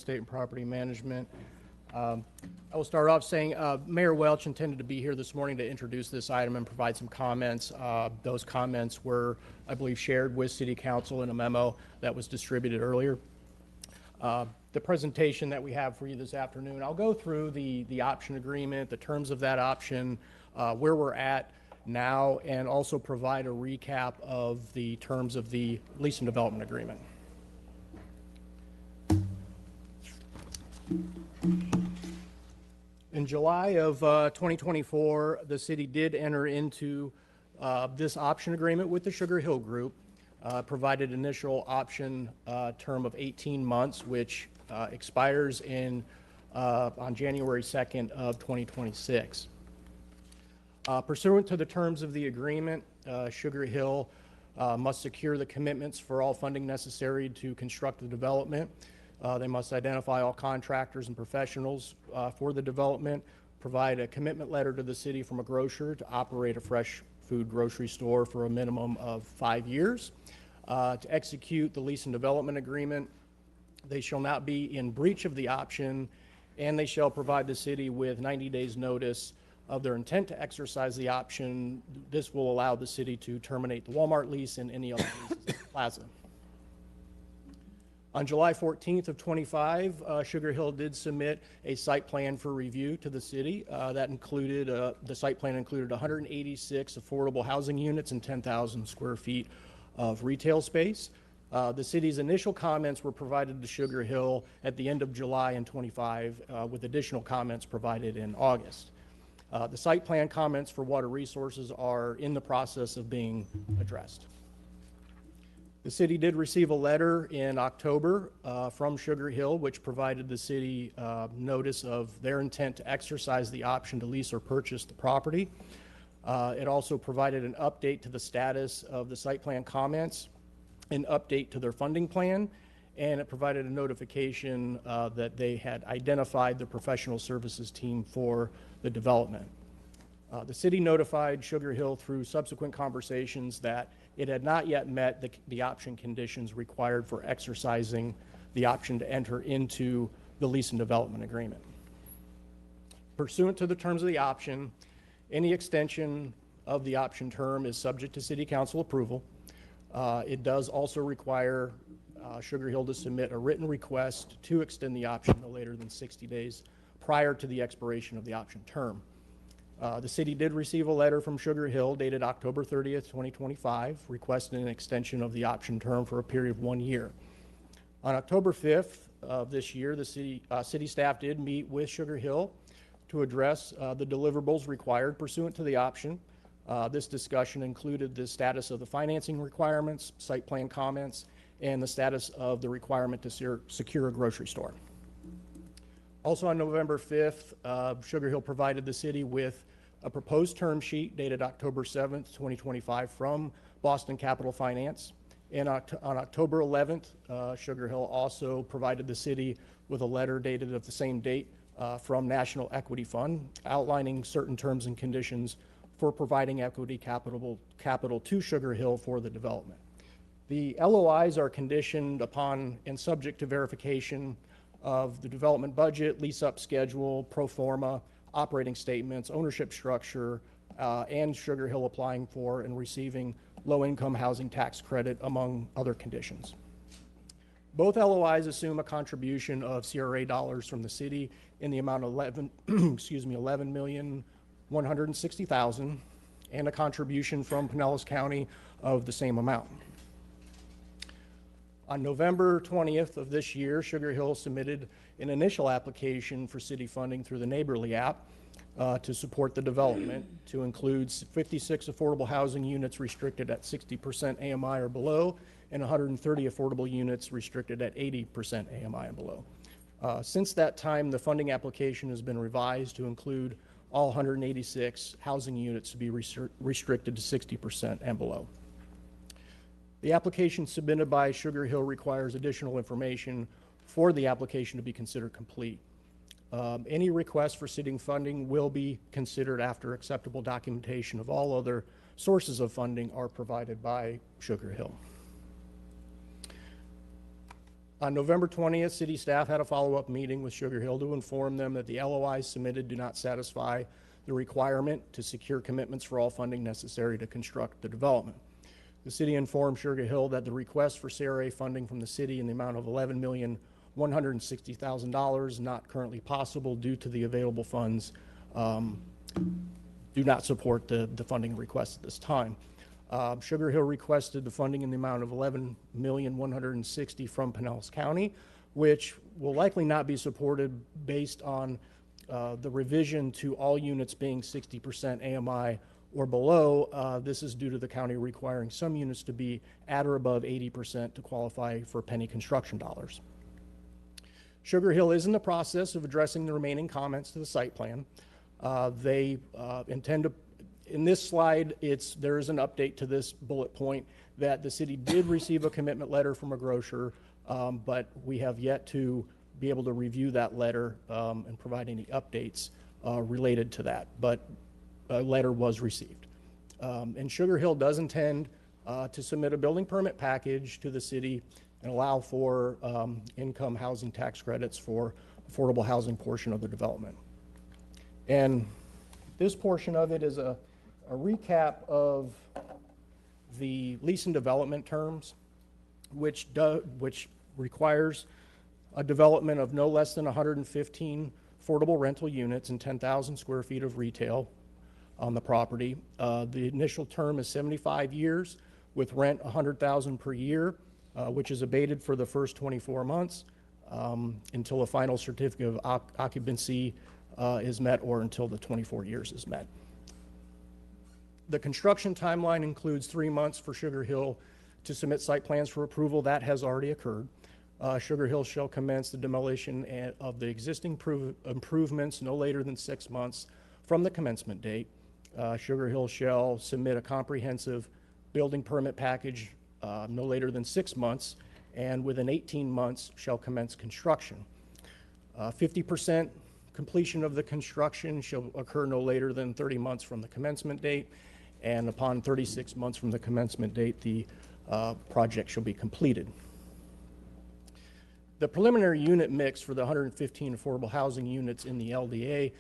Estate and Property Management. I will start off saying Mayor Welch intended to be here this morning to introduce this item and provide some comments. Those comments were, I believe, shared with City Council in a memo that was distributed earlier. The presentation that we have for you this afternoon, I'll go through the option agreement, the terms of that option, where we're at now, and also provide a recap of the terms of the lease and development agreement. In July of 2024, the city did enter into this option agreement with the Sugar Hill Group, provided initial option term of 18 months, which expires on January 2nd of 2026. Pursuant to the terms of the agreement, Sugar Hill must secure the commitments for all funding necessary to construct the development. They must identify all contractors and professionals for the development, provide a commitment letter to the city from a grocer to operate a fresh food grocery store for a minimum of 5 years. To execute the lease and development agreement, they shall not be in breach of the option, and they shall provide the city with 90 days notice of their intent to exercise the option. This will allow the city to terminate the Walmart lease and any other leases at the plaza. On July 14th of 25, Sugar Hill did submit a site plan for review to the city. That included, the site plan included 186 affordable housing units and 10,000 square feet of retail space. The city's initial comments were provided to Sugar Hill at the end of July in 25, with additional comments provided in August. The site plan comments for water resources are in the process of being addressed. The city did receive a letter in October from Sugar Hill, which provided the city notice of their intent to exercise the option to lease or purchase the property. It also provided an update to the status of the site plan comments, an update to their funding plan, and it provided a notification that they had identified the professional services team for the development. The city notified Sugar Hill through subsequent conversations that it had not yet met the option conditions required for exercising the option to enter into the lease and development agreement. Pursuant to the terms of the option, any extension of the option term is subject to City Council approval. It does also require Sugar Hill to submit a written request to extend the option no later than 60 days prior to the expiration of the option term. The city did receive a letter from Sugar Hill dated October 30th, 2025, requesting an extension of the option term for a period of 1 year. On October 5th of this year, the city staff did meet with Sugar Hill to address the deliverables required pursuant to the option. This discussion included the status of the financing requirements, site plan comments, and the status of the requirement to secure a grocery store. Also on November 5th, Sugar Hill provided the city with a proposed term sheet dated October 7th, 2025 from Boston Capital Finance. And on October 11th, Sugar Hill also provided the city with a letter dated of the same date from National Equity Fund outlining certain terms and conditions for providing equity capital to Sugar Hill for the development. The LOIs are conditioned upon and subject to verification of the development budget, lease-up schedule, pro forma, operating statements, ownership structure, and Sugar Hill applying for and receiving low-income housing tax credit, among other conditions. Both LOIs assume a contribution of CRA dollars from the city in the amount of $11,160,000, and a contribution from Pinellas County of the same amount. On November 20th of this year, Sugar Hill submitted an initial application for city funding through the Neighborly app to support the development, to include 56 affordable housing units restricted at 60% AMI or below, and 130 affordable units restricted at 80% AMI and below. Since that time, the funding application has been revised to include all 186 housing units to be restricted to 60% and below. The application submitted by Sugar Hill requires additional information for the application to be considered complete. Any request for city funding will be considered after acceptable documentation of all other sources of funding are provided by Sugar Hill. On November 20th, city staff had a follow-up meeting with Sugar Hill to inform them that the LOIs submitted do not satisfy the requirement to secure commitments for all funding necessary to construct the development. The city informed Sugar Hill that the request for CRA funding from the city in the amount of $11,160,000 not currently possible due to the available funds do not support the funding request at this time. Sugar Hill requested the funding in the amount of $11,160,000 from Pinellas County, which will likely not be supported based on the revision to all units being 60% AMI or below. This is due to the county requiring some units to be at or above 80% to qualify for penny construction dollars. Sugar Hill is in the process of addressing the remaining comments to the site plan. They intend to, in this slide, there is an update to this bullet point that the city did receive a commitment letter from a grocer, but we have yet to be able to review that letter and provide any updates related to that, but a letter was received. And Sugar Hill does intend to submit a building permit package to the city and allow for income housing tax credits for affordable housing portion of the development. And this portion of it is a recap of the lease and development terms, which requires a development of no less than 115 affordable rental units and 10,000 square feet of retail on the property. The initial term is 75 years with rent $100,000 per year, which is abated for the first 24 months until a final certificate of occupancy is met or until the 24 years is met. The construction timeline includes 3 months for Sugar Hill to submit site plans for approval. That has already occurred. Sugar Hill shall commence the demolition of the existing improvements no later than 6 months from the commencement date. Sugar Hill shall submit a comprehensive building permit package no later than 6 months, and within 18 months shall commence construction. 50% completion of the construction shall occur no later than 30 months from the commencement date, and upon 36 months from the commencement date, the project shall be completed. The preliminary unit mix for the 115 affordable housing units in the LDA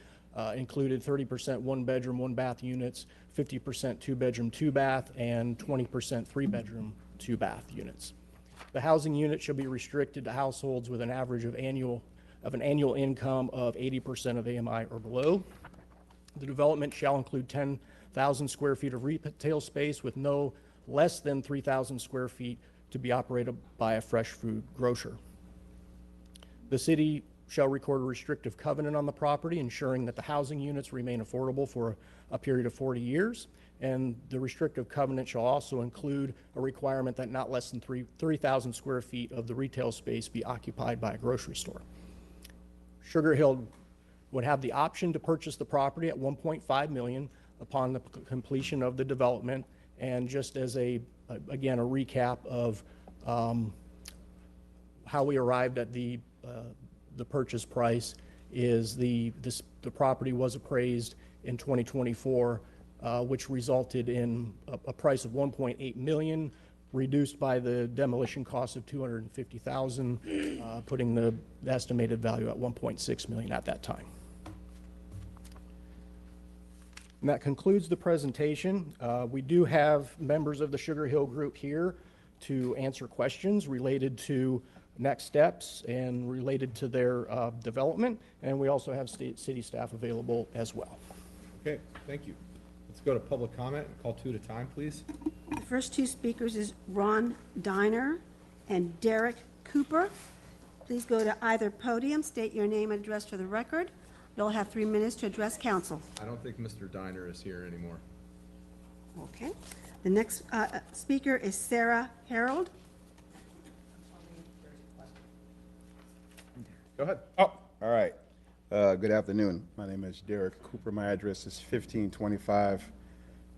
included 30% one-bedroom, one-bath units, 50% two-bedroom, two-bath, and 20% three-bedroom, two-bath units. The housing unit shall be restricted to households with an average of an annual income of 80% of AMI or below. The development shall include 10,000 square feet of retail space with no less than 3,000 square feet to be operated by a fresh food grocer. The city shall record a restrictive covenant on the property, ensuring that the housing units remain affordable for a period of 40 years. And the restrictive covenant shall also include a requirement that not less than 3,000 square feet of the retail space be occupied by a grocery store. Sugar Hill would have the option to purchase the property at $1.5 million upon the completion of the development. And just as again, a recap of how we arrived at the purchase price is the property was appraised in 2024, which resulted in a price of $1.8 million, reduced by the demolition cost of $250,000, putting the estimated value at $1.6 million at that time. And that concludes the presentation. We do have members of the Sugar Hill group here to answer questions related to next steps and related to their development, and we also have city staff available as well. Okay, thank you. Let's go to public comment and call two at a time, please. The first two speakers is Ron Diner and Derek Cooper. Please go to either podium, state your name and address for the record. You'll have 3 minutes to address council. I don't think Mr. Diner is here anymore. Okay. The next speaker is Sarah Harold. Go ahead. Oh, all right. Good afternoon. My name is Derek Cooper. My address is 1525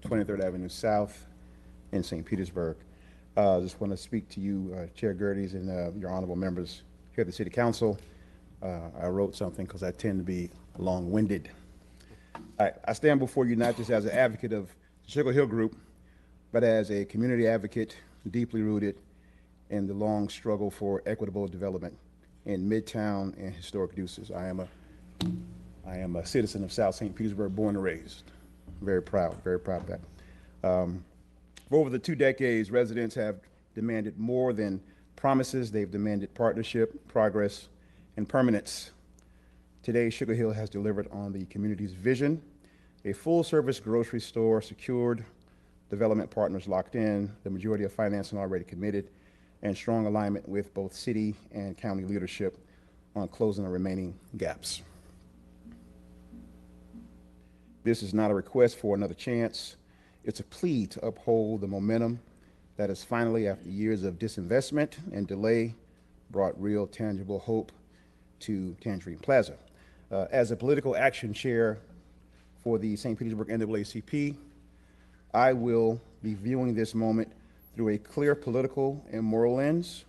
23rd Avenue South in St. Petersburg. Just want to speak to you, Chair Gerdes, and your honorable members here at the City Council. I wrote something because I tend to be long-winded. I stand before you not just as an advocate of the Sugar Hill Group, but as a community advocate, deeply rooted in the long struggle for equitable development in Midtown and historic Deuces. I am a citizen of South St. Petersburg, born and raised. Very proud of that. For over the 2 decades, residents have demanded more than promises. They've demanded partnership, progress, and permanence. Today, Sugar Hill has delivered on the community's vision: a full-service grocery store secured, development partners locked in, the majority of financing already committed, and strong alignment with both city and county leadership on closing the remaining gaps. This is not a request for another chance. It's a plea to uphold the momentum that has finally, after years of disinvestment and delay, brought real, tangible hope to Tangerine Plaza. As a political action chair for the St. Petersburg NAACP, I will be viewing this moment through a clear political and moral lens.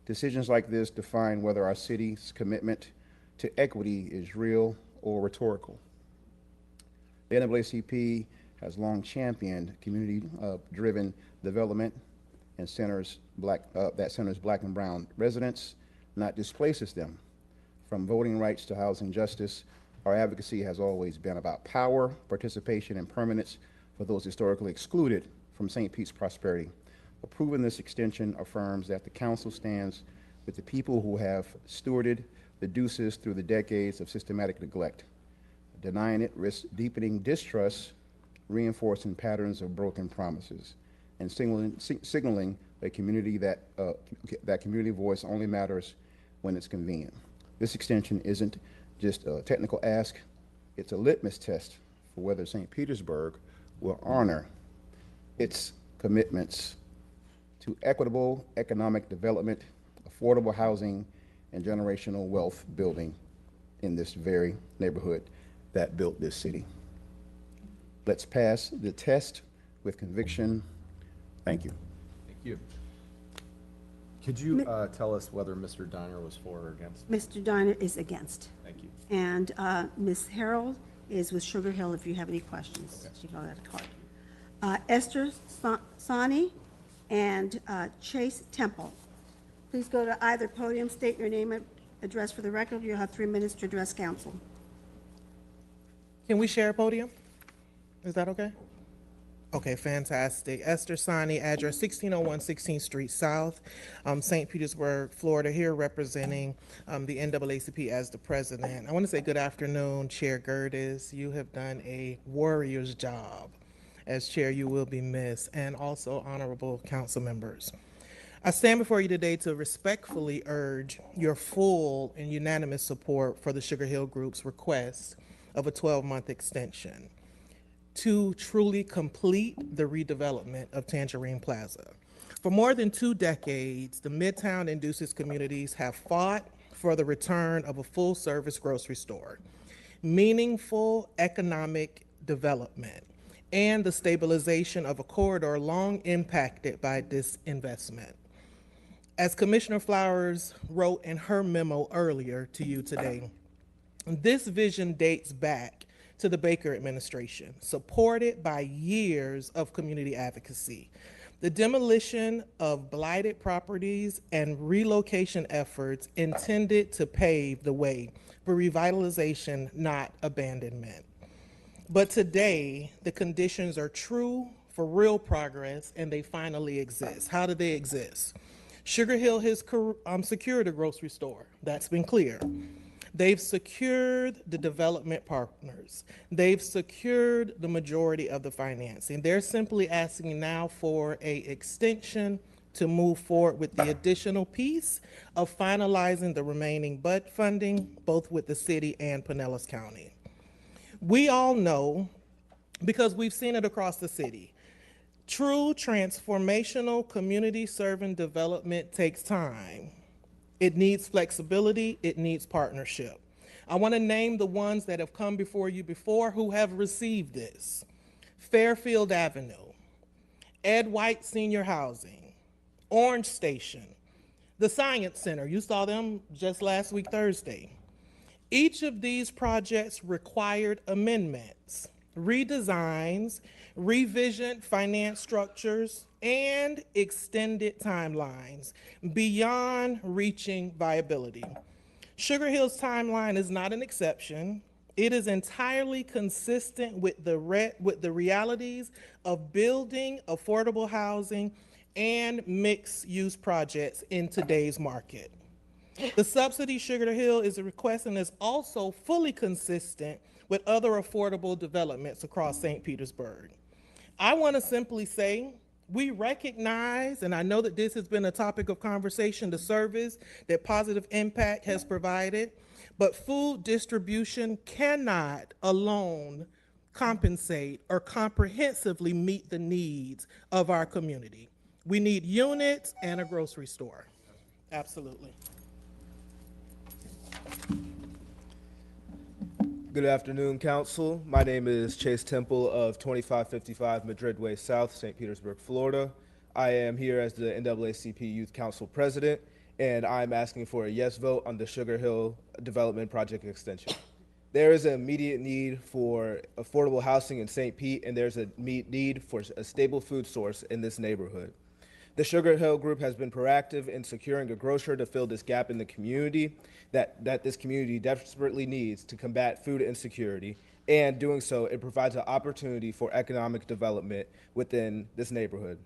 Decisions like this define whether our city's commitment to equity is real or rhetorical. The NAACP has long championed community-driven development and that centers Black and brown residents, not displaces them. From voting rights to housing justice, our advocacy has always been about power, participation, and permanence for those historically excluded from St. Pete's prosperity. Approving this extension affirms that the council stands with the people who have stewarded the Deuces through the decades of systematic neglect. Denying it risks deepening distrust, reinforcing patterns of broken promises, and signaling a community that community voice only matters when it's convenient. This extension isn't just a technical ask, it's a litmus test for whether St. Petersburg will honor its commitments to equitable economic development, affordable housing, and generational wealth building in this very neighborhood that built this city. Let's pass the test with conviction. Thank you. Thank you. Could you tell us whether Mr. Diner was for or against? Mr. Diner is against. Thank you. And Ms. Harold is with Sugar Hill if you have any questions. Okay. She filled out a card. Esther Sani and Chase Temple. Please go to either podium, state your name and address for the record. You'll have 3 minutes to address council. Can we share a podium? Is that okay? Okay, fantastic. Esther Sani, address 1601 16th Street South, St. Petersburg, Florida, here representing the NAACP as the president. I want to say good afternoon, Chair Gerdes. You have done a warrior's job. As chair, you will be missed, and also honorable council members. I stand before you today to respectfully urge your full and unanimous support for the Sugar Hill Group's request of a 12-month extension to truly complete the redevelopment of Tangerine Plaza. For more than 2 decades, the Midtown and Deuces communities have fought for the return of a full-service grocery store, meaningful economic development, and the stabilization of a corridor long impacted by disinvestment. As Commissioner Flowers wrote in her memo earlier to you today, this vision dates back to the Baker administration, supported by years of community advocacy. The demolition of blighted properties and relocation efforts intended to pave the way for revitalization, not abandonment. But today, the conditions are true for real progress, and they finally exist. How do they exist? Sugar Hill has secured a grocery store. That's been clear. They've secured the development partners. They've secured the majority of the financing. They're simply asking now for an extension to move forward with the additional piece of finalizing the remaining BUD funding, both with the city and Pinellas County. We all know, because we've seen it across the city, true transformational community-serving development takes time. It needs flexibility, it needs partnership. I want to name the ones that have come before you before who have received this. Fairfield Avenue, Ed White Senior Housing, Orange Station, the Science Center, you saw them just last week, Thursday. Each of these projects required amendments, redesigns, revisioned finance structures, and extended timelines beyond reaching viability. Sugar Hill's timeline is not an exception. It is entirely consistent with the realities of building affordable housing and mixed-use projects in today's market. The subsidy Sugar Hill is requesting is also fully consistent with other affordable developments across St. Petersburg. I want to simply say we recognize, and I know that this has been a topic of conversation, the service that Positive Impact has provided, but food distribution cannot alone compensate or comprehensively meet the needs of our community. We need units and a grocery store. Absolutely. Good afternoon, Council. My name is Chase Temple of 2555 Madrid Way South, St. Petersburg, Florida. I am here as the NAACP Youth Council President, and I'm asking for a yes vote on the Sugar Hill Development Project Extension. There is an immediate need for affordable housing in St. Pete, and there's a need for a stable food source in this neighborhood. The Sugar Hill Group has been proactive in securing a grocer to fill this gap in the community that this community desperately needs to combat food insecurity. And doing so, it provides an opportunity for economic development within this neighborhood.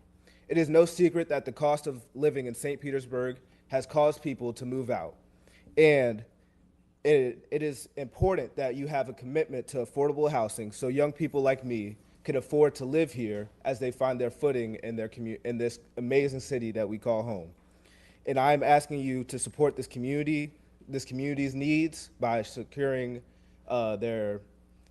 It is no secret that the cost of living in St. Petersburg has caused people to move out. And it is important that you have a commitment to affordable housing so young people like me can afford to live here as they find their footing in in this amazing city that we call home. And I'm asking you to support this community's needs by securing their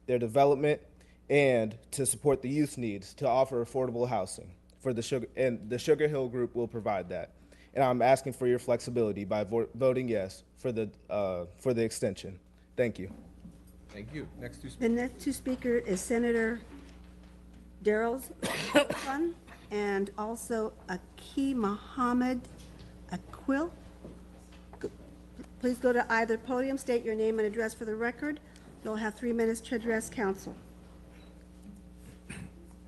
development, and to support the youth needs to offer affordable housing for the Sugar Hill Group will provide that. And I'm asking for your flexibility by voting yes for the extension. Thank you. Thank you. Next two The speakers. next two speakers is Senator Daryl's son and also Aki Mohammed Aquil. Please go to either podium, state your name and address for the record. You'll have 3 minutes to address council.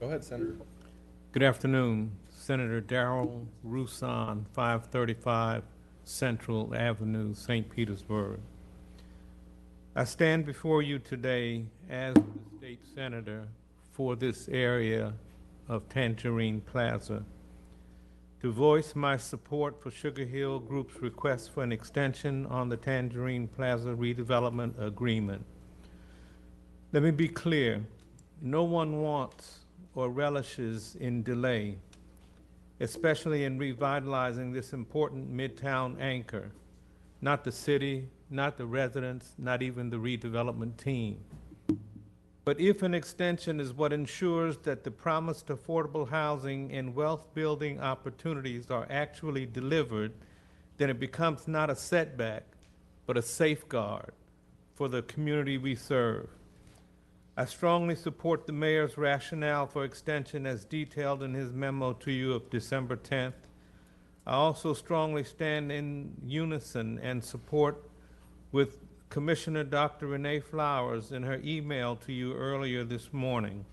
Go ahead, Senator. Good afternoon, Senator Darrell Roussan, 535 Central Avenue, St. Petersburg. I stand before you today as the state senator for this area of Tangerine Plaza to voice my support for Sugar Hill Group's request for an extension on the Tangerine Plaza redevelopment agreement. Let me be clear, no one wants or relishes in delay, especially in revitalizing this important Midtown anchor. Not the city, not the residents, not even the redevelopment team. But if an extension is what ensures that the promised affordable housing and wealth-building opportunities are actually delivered, then it becomes not a setback, but a safeguard for the community we serve. I strongly support the mayor's rationale for extension as detailed in his memo to you of December 10th. I also strongly stand in unison and support with Commissioner Dr. Renee Flowers in her email to you earlier this morning.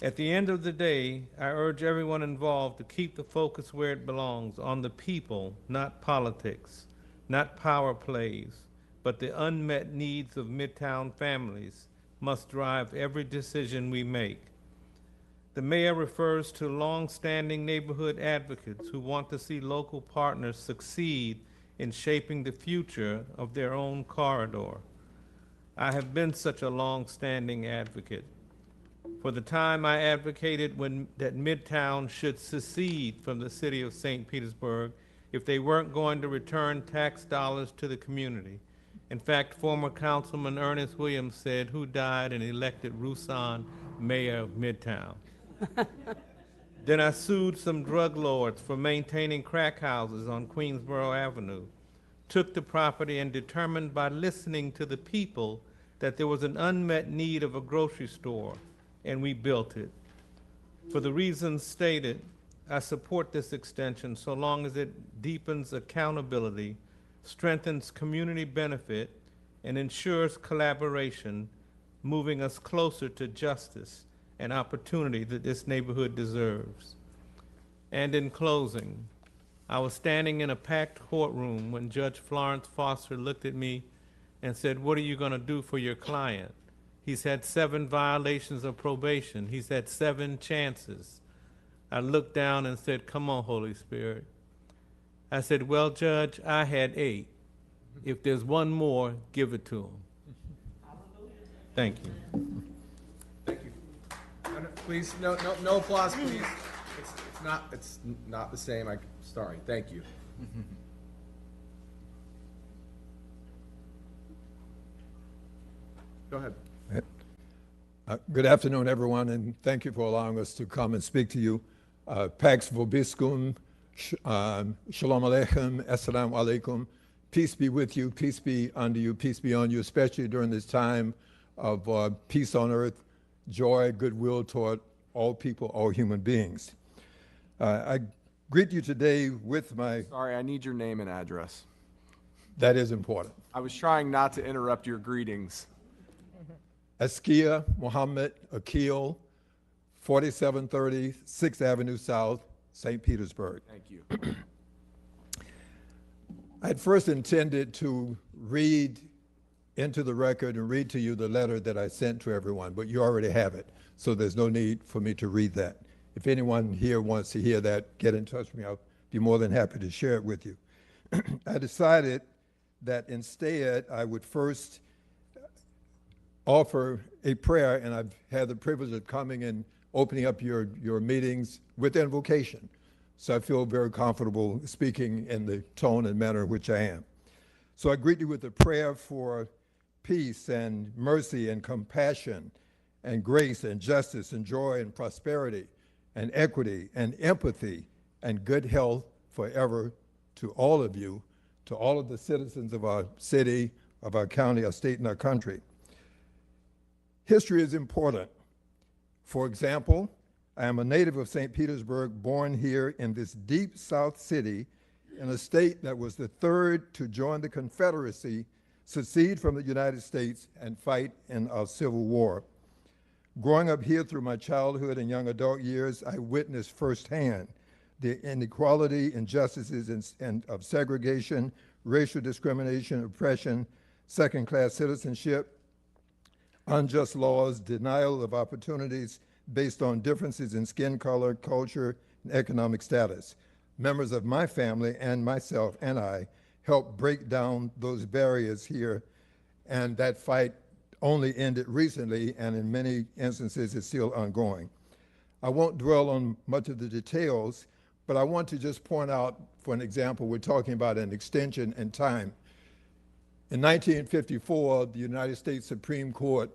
At the end of the day, I urge everyone involved to keep the focus where it belongs, on the people, not politics, not power plays, but the unmet needs of Midtown families must drive every decision we make. The mayor refers to long-standing neighborhood advocates who want to see local partners succeed in shaping the future of their own corridor. I have been such a long-standing advocate. For the time I advocated that Midtown should secede from the city of St. Petersburg if they weren't going to return tax dollars to the community. In fact, former Councilman Ernest Williams said, "Who died and elected Roussan mayor of Midtown?" Then I sued some drug lords for maintaining crack houses on Queensboro Avenue, took the property and determined by listening to the people that there was an unmet need of a grocery store, and we built it. For the reasons stated, I support this extension so long as it deepens accountability, strengthens community benefit, and ensures collaboration, moving us closer to justice and opportunity that this neighborhood deserves. And in closing, I was standing in a packed courtroom when Judge Florence Foster looked at me and said, "What are you going to do for your client? He's had 7 violations of probation. He's had 7 chances." I looked down and said, "Come on, Holy Spirit." I said, "Well, Judge, I had 8. If there's one more, give it to him." Thank you. Thank you. Please, no applause, please. It's not the same. Sorry. Thank you. Go ahead. Good afternoon, everyone, and thank you for allowing us to come and speak to you. Pax vobiscum, shalom aleichem, assalamu alaikum. Peace be with you, peace be unto you, peace be on you, especially during this time of peace on earth, joy, goodwill toward all people, all human beings. I greet you today with my... Sorry, I need your name and address. That is important. I was trying not to interrupt your greetings. Askia Mohammed Akil, 4730 6th Avenue South, St. Petersburg. Thank you. I had first intended to read into the record and read to you the letter that I sent to everyone, but you already have it, so there's no need for me to read that. If anyone here wants to hear that, get in touch with me. I'll be more than happy to share it with you. I decided that instead I would first offer a prayer, and I've had the privilege of coming and opening up your meetings with invocation. So I feel very comfortable speaking in the tone and manner in which I am. So I greet you with a prayer for peace and mercy and compassion and grace and justice and joy and prosperity and equity and empathy and good health forever to all of you, to all of the citizens of our city, of our county, our state, and our country. History is important. For example, I am a native of St. Petersburg, born here in this deep South city in a state that was the 3rd to join the Confederacy, secede from the United States, and fight in our Civil War. Growing up here through my childhood and young adult years, I witnessed firsthand the inequality, injustices, and of segregation, racial discrimination, oppression, second-class citizenship, unjust laws, denial of opportunities based on differences in skin color, culture, and economic status. Members of my family and myself and I helped break down those barriers here, and that fight only ended recently, and in many instances it's still ongoing. I won't dwell on much of the details, but I want to just point out, for an example, we're talking about an extension in time. In 1954, the United States Supreme Court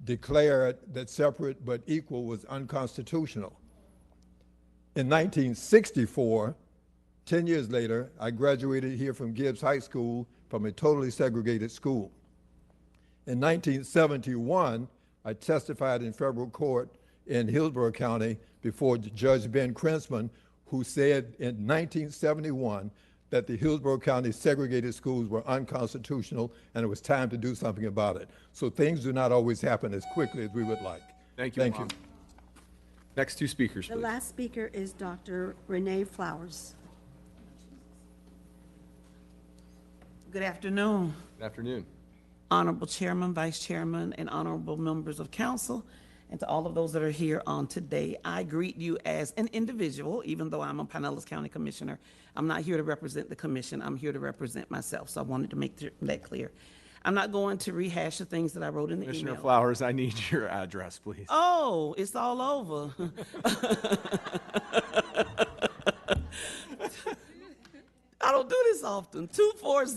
declared that separate but equal was unconstitutional. In 1964, 10 years later, I graduated here from Gibbs High School from a totally segregated school. In 1971, I testified in federal court in Hillsborough County before Judge Ben Krinsman, who said in 1971 that the Hillsborough County segregated schools were unconstitutional and it was time to do something about it. So things do not always happen as quickly as we would like. Thank you, Thank Mom. you. Next 2 speakers, The please. last speaker is Dr. Renee Flowers. Good afternoon, Good afternoon. Honorable Chairman, Vice Chairman, and honorable members of council, and to all of those that are here on today. I greet you as an individual, even though I'm a Pinellas County Commissioner. I'm not here to represent the commission, I'm here to represent myself, so I wanted to make that clear. I'm not going to rehash the things that I wrote in the Commissioner email. Flowers, I need your address, please. Oh, it's all over. I don't do this often. 240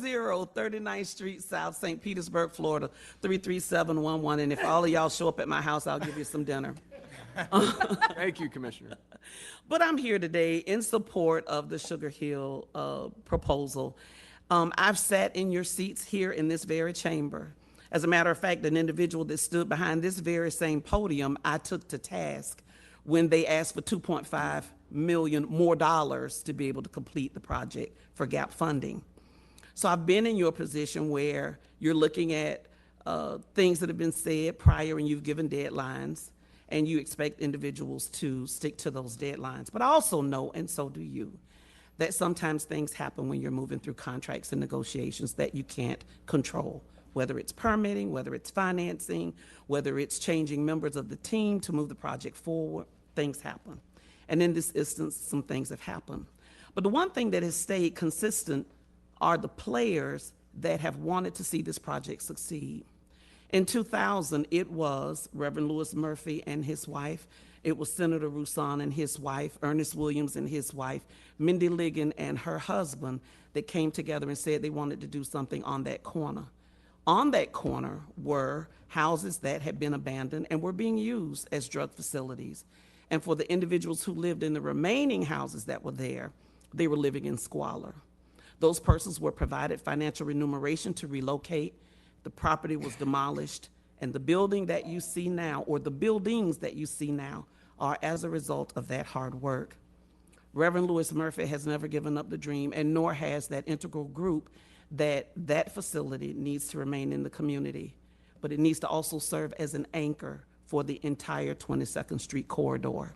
39th Street South, St. Petersburg, Florida, 33711. And if all of y'all show up at my house, I'll give you some dinner. Thank you, Commissioner. But I'm here today in support of the Sugar Hill proposal. I've sat in your seats here in this very chamber. As a matter of fact, an individual that stood behind this very same podium, I took to task when they asked for $2.5 million more to be able to complete the project for gap funding. So I've been in your position where you're looking at things that have been said prior and you've given deadlines. and you expect individuals to stick to those deadlines. But I also know, and so do you, that sometimes things happen when you're moving through contracts and negotiations that you can't control, whether it's permitting, whether it's financing, whether it's changing members of the team to move the project forward. Things happen. And in this instance, some things have happened. But the one thing that has stayed consistent are the players that have wanted to see this project succeed. In 2000, it was Reverend Louis Murphy and his wife. It was Senator Roussan and his wife, Ernest Williams and his wife, Mindy Ligon and her husband that came together and said they wanted to do something on that corner. On that corner were houses that had been abandoned and were being used as drug facilities. And for the individuals who lived in the remaining houses that were there, they were living in squalor. Those persons were provided financial remuneration to relocate. The property was demolished, and the building that you see now, or the buildings that you see now, are as a result of that hard work. Reverend Louis Murphy has never given up the dream, and nor has that integral group, that that facility needs to remain in the community, but it needs to also serve as an anchor for the entire 22nd Street corridor.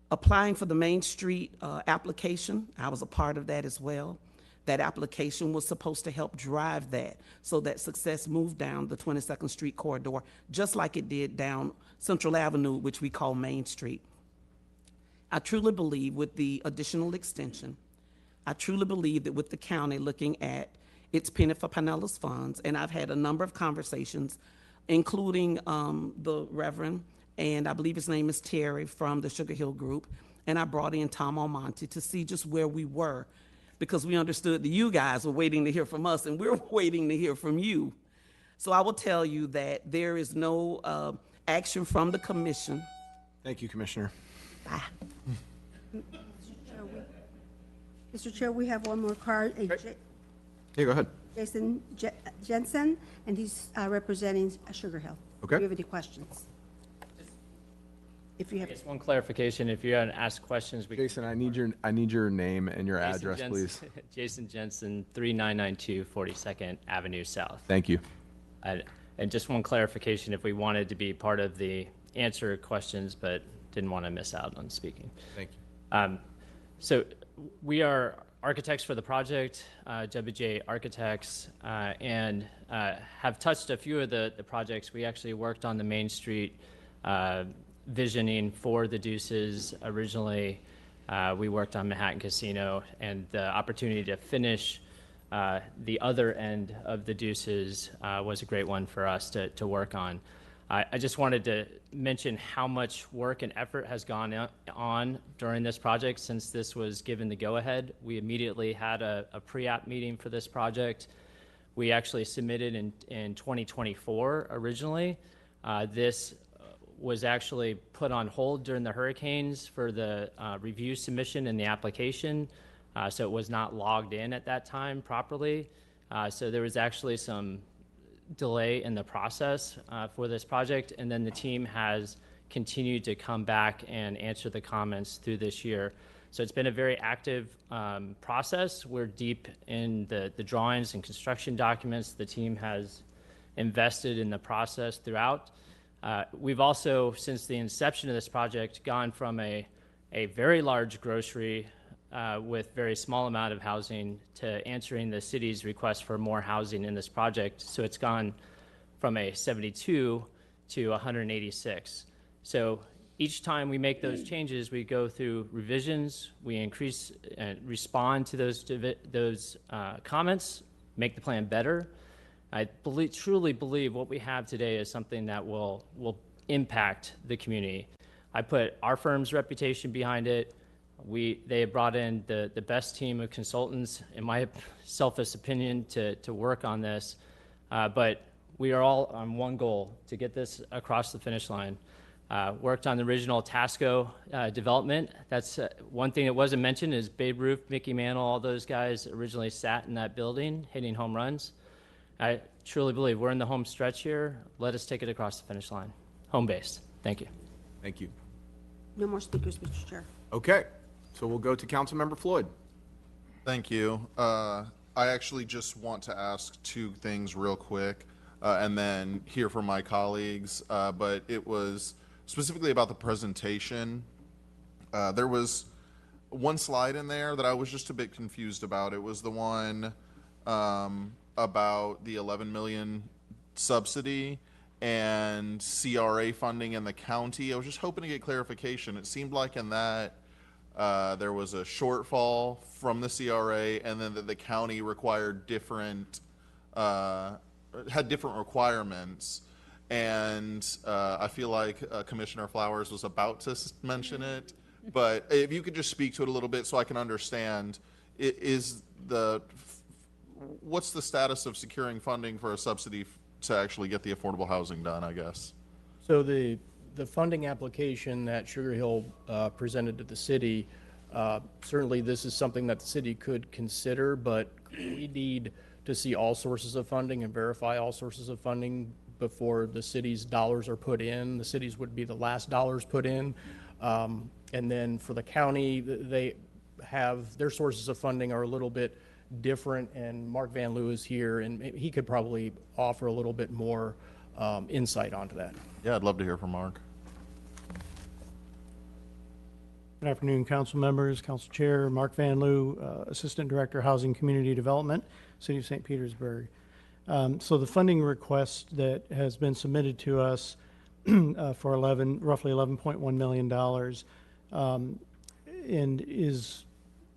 Applying for the Main Street application, I was a part of that as well. That application was supposed to help drive that so that success moved down the 22nd Street corridor, just like it did down Central Avenue, which we call Main Street. I truly believe with the additional extension, I truly believe that with the county looking at its Penny for Pinellas funds, and I've had a number of conversations, including the Reverend, and I believe his name is Terry from the Sugar Hill Group, and I brought in Tom Almonte to see just where we were, because we understood that you guys were waiting to hear from us, and we're waiting to hear from you. So I will tell you that there is no action from the commission. Thank you, Commissioner. Mr. Chair, we have one more card, Hey, go ahead. Jason Jensen, and he's representing Sugar Hill. Okay. Do you have any questions? If you have, Just one clarification, if you're going to ask questions, we Jason, I need your name and your address, please. Jason Jensen, 3992 42nd Avenue South. Thank you. And just one clarification, if we wanted to be part of the answer questions, but didn't want to miss out on speaking. Thank you. So we are architects for the project, WJ Architects, and have touched a few of the projects. We actually worked on the Main Street visioning for the Deuces. Originally, we worked on Manhattan Casino, and the opportunity to finish the other end of the Deuces was a great one for us to work on. I just wanted to mention how much work and effort has gone on during this project since this was given the go-ahead. We immediately had a pre-app meeting for this project. We actually submitted in 2024 originally. This was actually put on hold during the hurricanes for the review submission and the application, so it was not logged in at that time properly. So there was actually some delay in the process for this project, and then the team has continued to come back and answer the comments through this year. So it's been a very active process. We're deep in the drawings and construction documents. The team has invested in the process throughout. We've also, since the inception of this project, gone from a very large grocery with very small amount of housing to answering the city's request for more housing in this project. So it's gone from a 72 to 186. So each time we make those changes, we go through revisions, we increase and respond to those comments, make the plan better. I truly believe what we have today is something that will impact the community. I put our firm's reputation behind it. They have brought in the best team of consultants, in my selfish opinion, to work on this. But we are all on one goal, to get this across the finish line. Worked on the original Tasco development. That's one thing that wasn't mentioned is Babe Ruth, Mickey Mantle, all those guys originally sat in that building hitting home runs. I truly believe we're in the home stretch here. Let us take it across the finish line. Home base. Thank you. Thank you. no more speakers, Mr. Chair. Okay, so we'll go to Councilmember Floyd. Thank you. I actually just want to ask two things real quick and then hear from my colleagues. But it was specifically about the presentation. There was one slide in there that I was just a bit confused about. It was the one about the 11 million subsidy and CRA funding in the county. I was just hoping to get clarification. It seemed like in that there was a shortfall from the CRA, and then that the county required different, had different requirements. And I feel like Commissioner Flowers was about to mention it, but if you could just speak to it a little bit so I can understand, what's the status of securing funding for a subsidy to actually get the affordable housing done, I guess? So the funding application that Sugar Hill presented to the city, certainly this is something that the city could consider, but we need to see all sources of funding and verify all sources of funding before the city's dollars are put in. The city's would be the last dollars put in. And then for the county, they have, their sources of funding are a little bit different, and Mark Van Loo is here, and he could probably offer a little bit more insight onto that. Yeah, I'd love to hear from Mark. Good afternoon, council members, council chair, Mark Van Loo, Assistant Director, Housing Community Development, City of St. Petersburg. So the funding request that has been submitted to us for roughly $11.1 million and is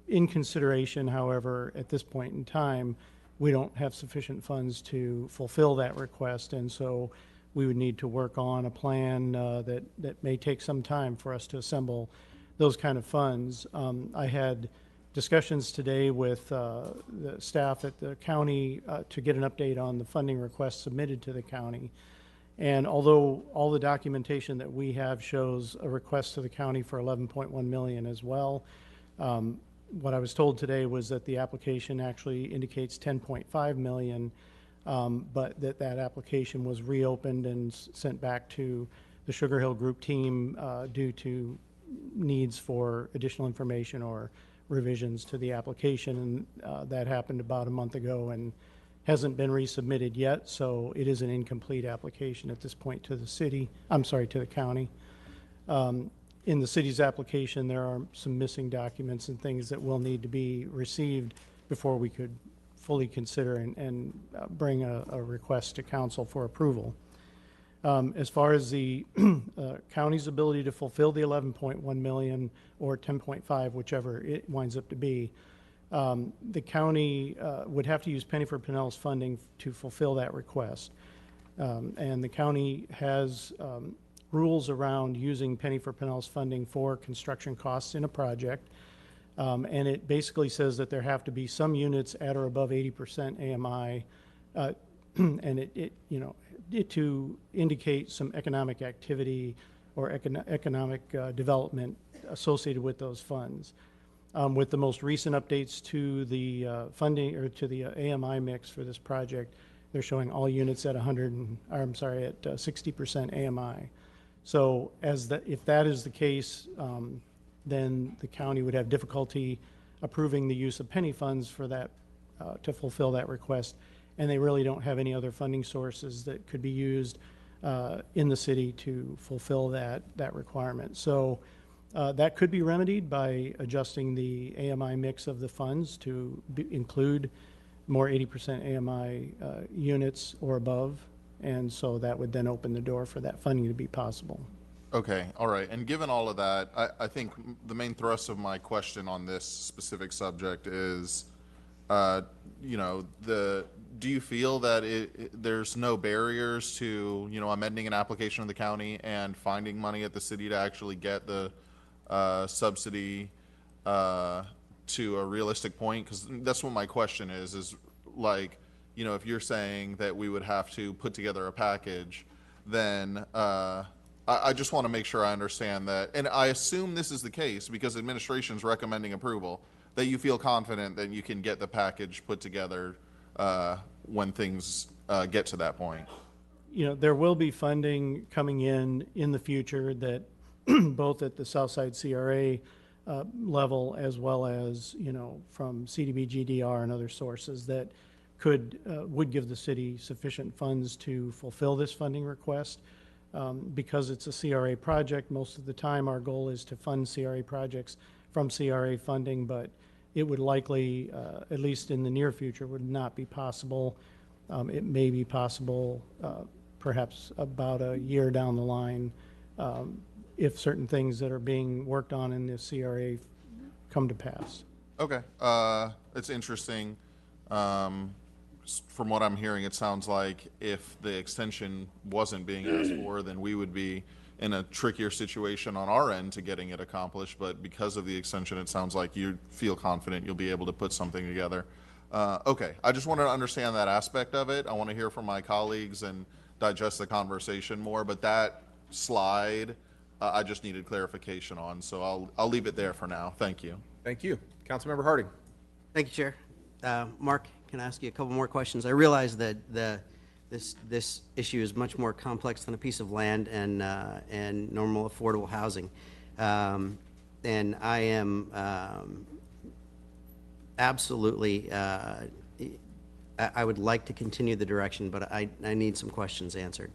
in consideration. However, at this point in time, we don't have sufficient funds to fulfill that request, and so we would need to work on a plan that may take some time for us to assemble those kind of funds. I had discussions today with the staff at the county to get an update on the funding request submitted to the county. And although all the documentation that we have shows a request to the county for 11.1 million as well, what I was told today was that the application actually indicates 10.5 million, but that application was reopened and sent back to the Sugar Hill Group team due to needs for additional information or revisions to the application, and that happened about a month ago and hasn't been resubmitted yet, so it is an incomplete application at this point to the city, to the county. In the city's application, there are some missing documents and things that will need to be received before we could fully consider and bring a request to council for approval. As far as the county's ability to fulfill the 11.1 million or 10.5, whichever it winds up to be, the county would have to use Penny for Pinellas funding to fulfill that request. And the county has rules around using Penny for Pinellas funding for construction costs in a project. And it basically says that there have to be some units at or above 80% AMI, and it to indicate some economic activity or economic development associated with those funds. With the most recent updates to the funding or to the AMI mix for this project, they're showing all units at 60% AMI. So if that is the case, then the county would have difficulty approving the use of penny funds for that to fulfill that request, and they really don't have any other funding sources that could be used in the city to fulfill that requirement. So that could be remedied by adjusting the AMI mix of the funds to include more 80% AMI units or above, and so that would then open the door for that funding to be possible. Okay, all right. And given all of that, I think the main thrust of my question on this specific subject is, do you feel that there's no barriers to, amending an application of the county and finding money at the city to actually get the subsidy to a realistic point? Because that's what my question is like, if you're saying that we would have to put together a package, then I just want to make sure I understand that. And I assume this is the case because administration's recommending approval, that you feel confident that you can get the package put together when things get to that point. There will be funding coming in the future that both at the Southside CRA level as well as, from CDB, GDR and other sources that would give the city sufficient funds to fulfill this funding request. Because it's a CRA project, most of the time our goal is to fund CRA projects from CRA funding, but it would likely, at least in the near future, would not be possible. It may be possible perhaps about a year down the line if certain things that are being worked on in the CRA come to pass. Okay, it's interesting. From what I'm hearing, it sounds like if the extension wasn't being asked for, then we would be in a trickier situation on our end to getting it accomplished. But because of the extension, it sounds like you feel confident you'll be able to put something together. Okay, I just wanted to understand that aspect of it. I want to hear from my colleagues and digest the conversation more. But that slide, I just needed clarification on. So I'll leave it there for now. Thank you. Thank you. Councilmember Harding. Thank you, Chair. Mark, can I ask you a couple more questions? I realize that this issue is much more complex than a piece of land and normal affordable housing. And I am absolutely, I would like to continue the direction, but I need some questions answered.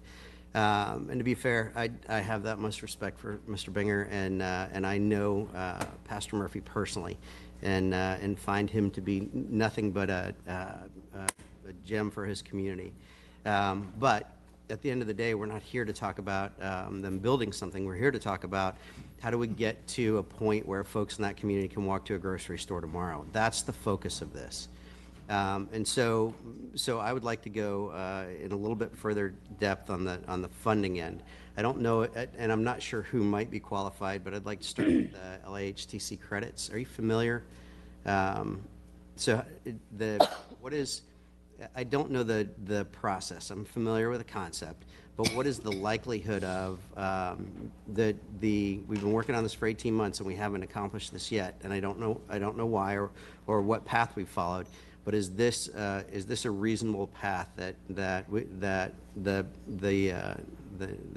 And to be fair, I have that much respect for Mr. Binger, and I know Pastor Murphy personally, and find him to be nothing but a gem for his community. But at the end of the day, we're not here to talk about them building something. We're here to talk about how do we get to a point where folks in that community can walk to a grocery store tomorrow. That's the focus of this. And so I would like to go in a little bit further depth on the funding end. I don't know, and I'm not sure who might be qualified, but I'd like to start with the LAHTC credits. Are you familiar? I don't know the process. I'm familiar with the concept, but what is the likelihood of we've been working on this for 18 months and we haven't accomplished this yet, and I don't know why or what path we've followed. But is this a reasonable path that the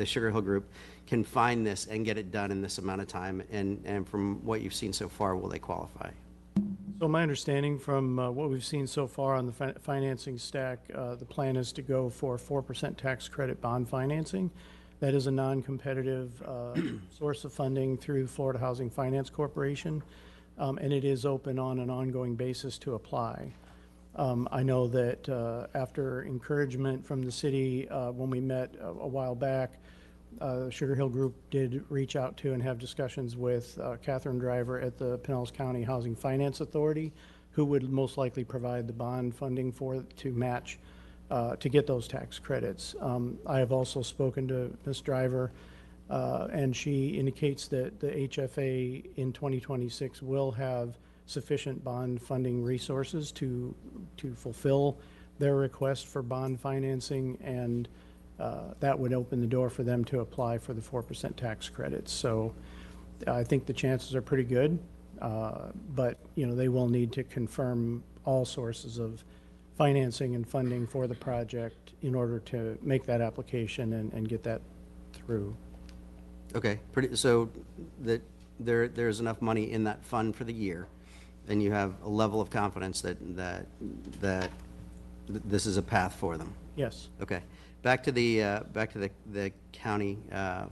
Sugar Hill Group can find this and get it done in this amount of time? And from what you've seen so far, will they qualify? So my understanding from what we've seen so far on the financing stack, the plan is to go for 4% tax credit bond financing. That is a non-competitive source of funding through Florida Housing Finance Corporation, and it is open on an ongoing basis to apply. I know that after encouragement from the city, when we met a while back, the Sugar Hill Group did reach out to and have discussions with Catherine Driver at the Pinellas County Housing Finance Authority, who would most likely provide the bond funding to match, to get those tax credits. I have also spoken to Ms. Driver, and she indicates that the HFA in 2026 will have sufficient bond funding resources to fulfill their request for bond financing, and that would open the door for them to apply for the 4% tax credits. So I think the chances are pretty good, but they will need to confirm all sources of financing and funding for the project in order to make that application and get that through. Okay, so that there's enough money in that fund for the year, and you have a level of confidence that this is a path for them. Yes. Okay. Back to the county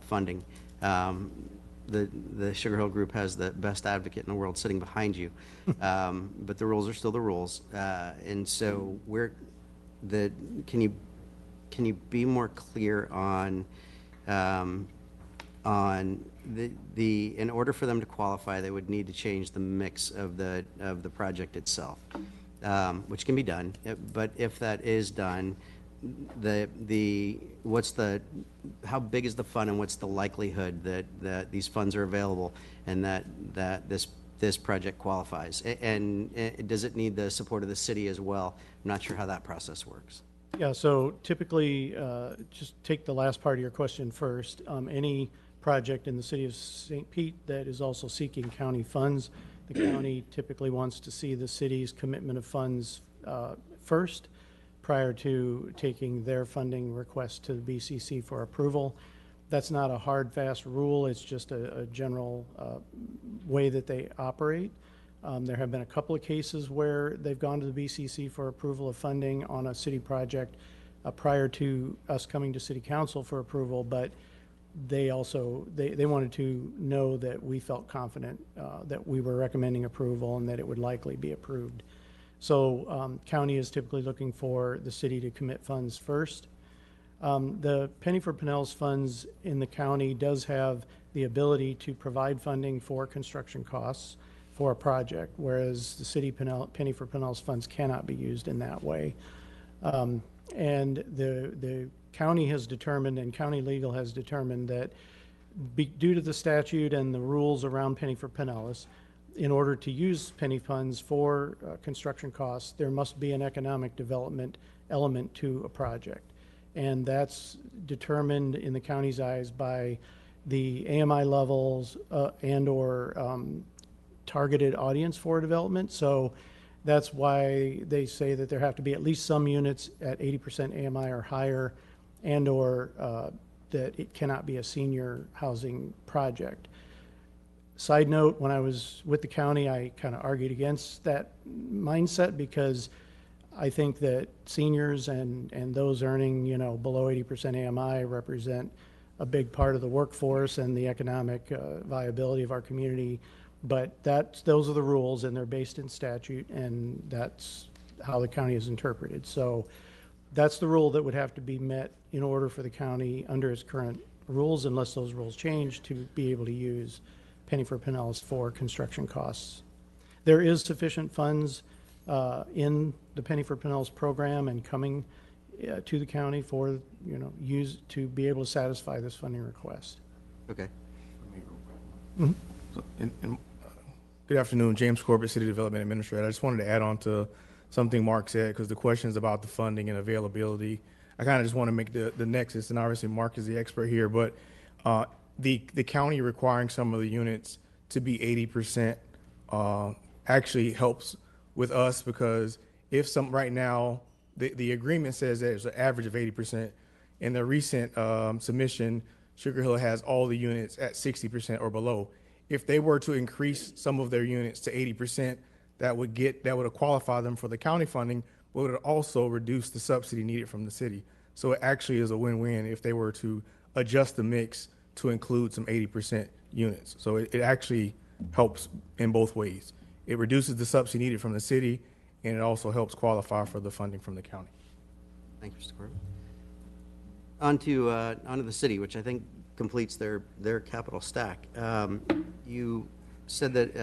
funding. The Sugar Hill Group has the best advocate in the world sitting behind you, but the rules are still the rules. And so can you be more clear on in order for them to qualify, they would need to change the mix of the project itself, which can be done. But if that is done, how big is the fund, and what's the likelihood that these funds are available and that this project qualifies? And does it need the support of the city as well? I'm not sure how that process works. Yeah, so typically, just take the last part of your question first. Any project in the city of St. Pete that is also seeking county funds, the county typically wants to see the city's commitment of funds first, prior to taking their funding request to the BCC for approval. That's not a hard, fast rule. It's just a general way that they operate. There have been a couple of cases where they've gone to the BCC for approval of funding on a city project prior to us coming to City Council for approval, but they also, they wanted to know that we felt confident that we were recommending approval and that it would likely be approved. So county is typically looking for the city to commit funds first. The Penny for Pinellas funds in the county does have the ability to provide funding for construction costs for a project, whereas the city Penny for Pinellas funds cannot be used in that way. And the county has determined, and county legal has determined, that due to the statute and the rules around Penny for Pinellas, in order to use penny funds for construction costs, there must be an economic development element to a project. And that's determined in the county's eyes by the AMI levels and/or targeted audience for development. So that's why they say that there have to be at least some units at 80% AMI or higher, and/or that it cannot be a senior housing project. Side note, when I was with the county, I kind of argued against that mindset because I think that seniors and those earning, below 80% AMI represent a big part of the workforce and the economic viability of our community. But those are the rules, and they're based in statute, and that's how the county is interpreted. So that's the rule that would have to be met in order for the county, under its current rules, unless those rules change, to be able to use Penny for Pinellas for construction costs. There is sufficient funds in the Penny for Pinellas program and coming to the county for, use to be able to satisfy this funding request. Okay. Good afternoon, James Corbett, City Development Administrator. I just wanted to add on to something Mark said, because the questions about the funding and availability, I kind of just want to make the nexus, and obviously Mark is the expert here, but the county requiring some of the units to be 80% actually helps with us, because if right now, the agreement says that there's an average of 80%. In the recent submission, Sugar Hill has all the units at 60% or below. If they were to increase some of their units to 80%, that would qualify them for the county funding, but would also reduce the subsidy needed from the city. So it actually is a win-win if they were to adjust the mix to include some 80% units. So it actually helps in both ways. It reduces the subsidy needed from the city, and it also helps qualify for the funding from the county. Thank you, Mr. Corbett. On to the city, which I think completes their capital stack. You said that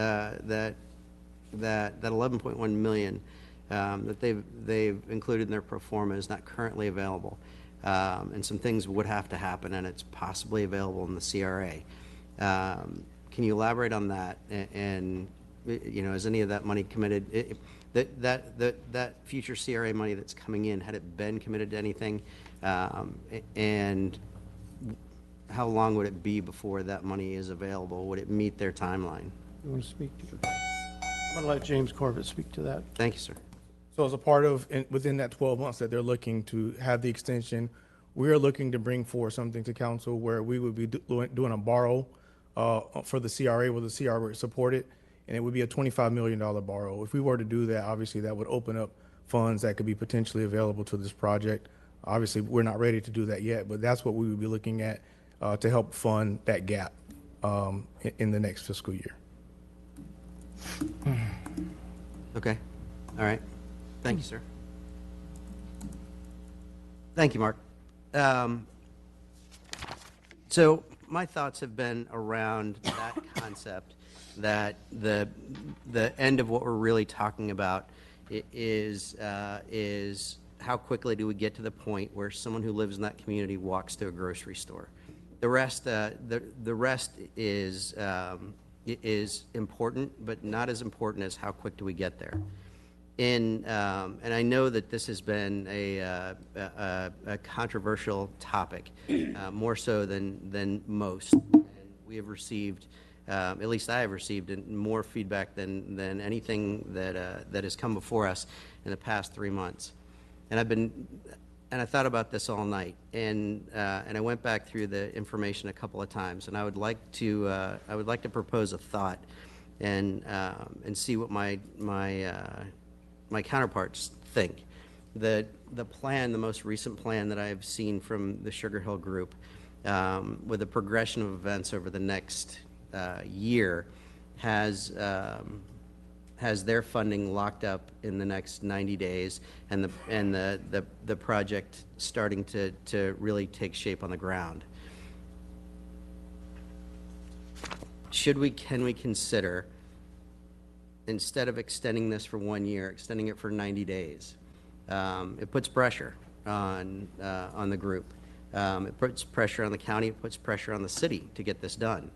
that 11.1 million that they've included in their pro forma is not currently available, and some things would have to happen, and it's possibly available in the CRA. Can you elaborate on that? And is any of that money committed? That future CRA money that's coming in, had it been committed to anything? And how long would it be before that money is available? Would it meet their timeline? You want to speak to that? I'm going to let James Corbett speak to that. Thank you, sir. So as a part of, within that 12 months that they're looking to have the extension, we are looking to bring forward something to council where we would be doing a borrow for the CRA, where the CRA would support it, and it would be a $25 million borrow. If we were to do that, obviously that would open up funds that could be potentially available to this project. Obviously, we're not ready to do that yet, but that's what we would be looking at to help fund that gap in the next fiscal year. Okay. All right. Thank you, sir. Thank you, Mark. So my thoughts have been around that concept, that the end of what we're really talking about is how quickly do we get to the point where someone who lives in that community walks to a grocery store. The rest is important, but not as important as how quick do we get there. And I know that this has been a controversial topic, more so than most. And we have received, at least I have received, more feedback than anything that has come before us in the past 3 months. And I thought about this all night, and I went back through the information a couple of times, and I would like to propose a thought, and see what my counterparts think. The most recent plan that I've seen from the Sugar Hill Group with a progression of events over the next year, has their funding locked up in the next 90 days, and the project starting to really take shape on the ground. Can we consider, instead of extending this for 1 year, extending it for 90 days? It puts pressure on the group. It puts pressure on the county, it puts pressure on the city to get this done.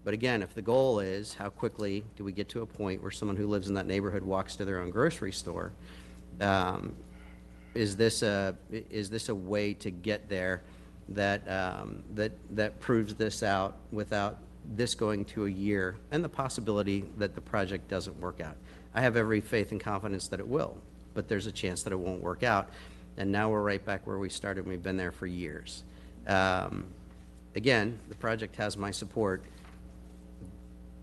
But again, if the goal is how quickly do we get to a point where someone who lives in that neighborhood walks to their own grocery store, is this a way to get there that proves this out without this going to a year and the possibility that the project doesn't work out? I have every faith and confidence that it will, but there's a chance that it won't work out. And now we're right back where we started, and we've been there for years. Again, the project has my support,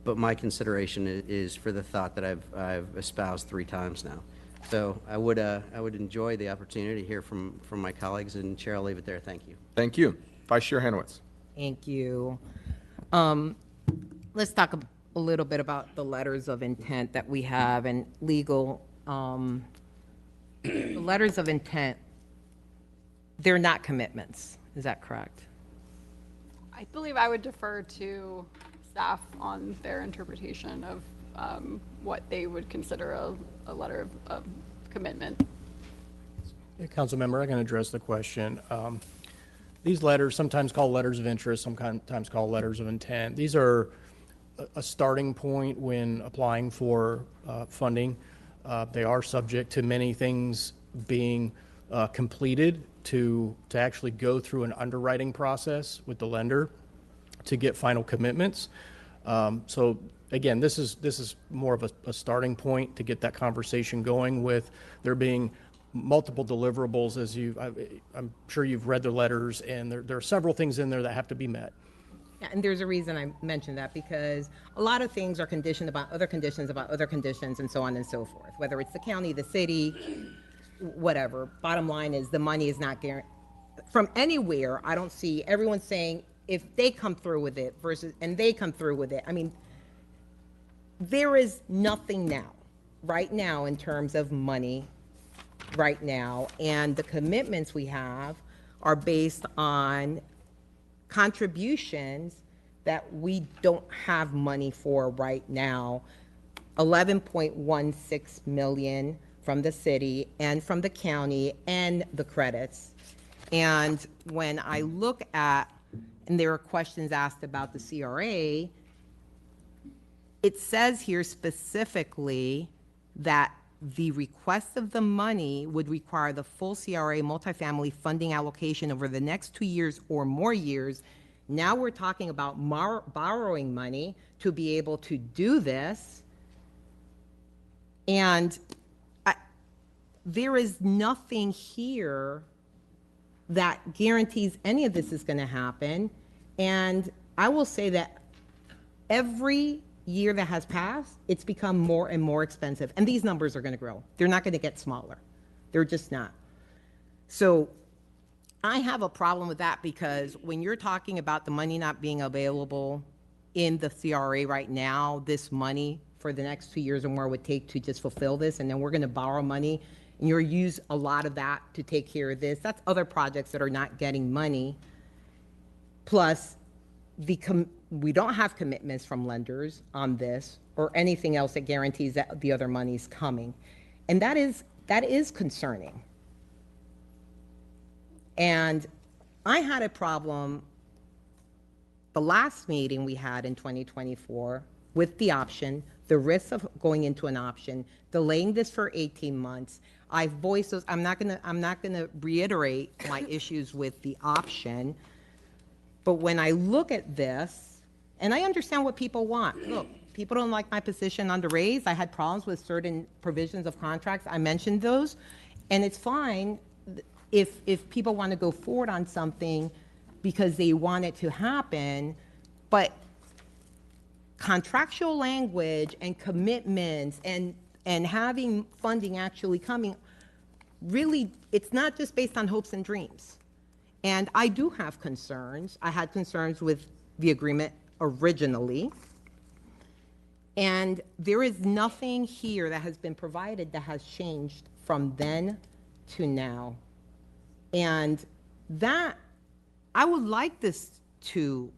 but my consideration is for the thought that I've espoused 3 times now. So I would enjoy the opportunity to hear from my colleagues, and Chair, I'll leave it there. Thank you. Thank you. Vice Chair Hanowitz. Thank you. Let's talk a little bit about the letters of intent that we have and legal. The letters of intent, they're not commitments. Is that correct? I believe I would defer to staff on their interpretation of what they would consider a letter of commitment. Yeah, Council member, I can address the question. These letters, sometimes called letters of interest, sometimes called letters of intent. These are a starting point when applying for funding. They are subject to many things being completed to actually go through an underwriting process with the lender to get final commitments. So again, this is more of a starting point to get that conversation going, with there being multiple deliverables. As I'm sure you've read the letters, and there are several things in there that have to be met. Yeah, and there's a reason I mentioned that, because a lot of things are conditioned about other conditions, and so on and so forth, whether it's the county, the city, whatever. Bottom line is the money is not guaranteed. From anywhere, I don't see everyone saying if they come through with it versus, and they come through with it. I mean, there is nothing now, right now, in terms of money right now, and the commitments we have are based on contributions that we don't have money for right now. 11.16 million from the city and from the county and the credits. And when I look at, and there are questions asked about the CRA, it says here specifically that the request of the money would require the full CRA multifamily funding allocation over the next 2 years or more years. Now we're talking about borrowing money to be able to do this. And there is nothing here that guarantees any of this is going to happen. And I will say that every year that has passed, it's become more and more expensive. And these numbers are going to grow. They're not going to get smaller. They're just not. So I have a problem with that, because when you're talking about the money not being available in the CRA right now, this money for the next 2 years or more would take to just fulfill this, and then we're going to borrow money, and you'll use a lot of that to take care of this. That's other projects that are not getting money. Plus, we don't have commitments from lenders on this or anything else that guarantees that the other money's coming. And that is concerning. And I had a problem the last meeting we had in 2024 with the option, the risk of going into an option, delaying this for 18 months. I've voiced those. I'm not gonna reiterate my issues with the option. But when I look at this, and I understand what people want. Look, people don't like my position on the raise. I had problems with certain provisions of contracts. I mentioned those. And it's fine if people want to go forward on something because they want it to happen. But contractual language and commitments and having funding actually coming, really, it's not just based on hopes and dreams. And I do have concerns. I had concerns with the agreement originally. And there is nothing here that has been provided that has changed from then to now. And that, I would like this to,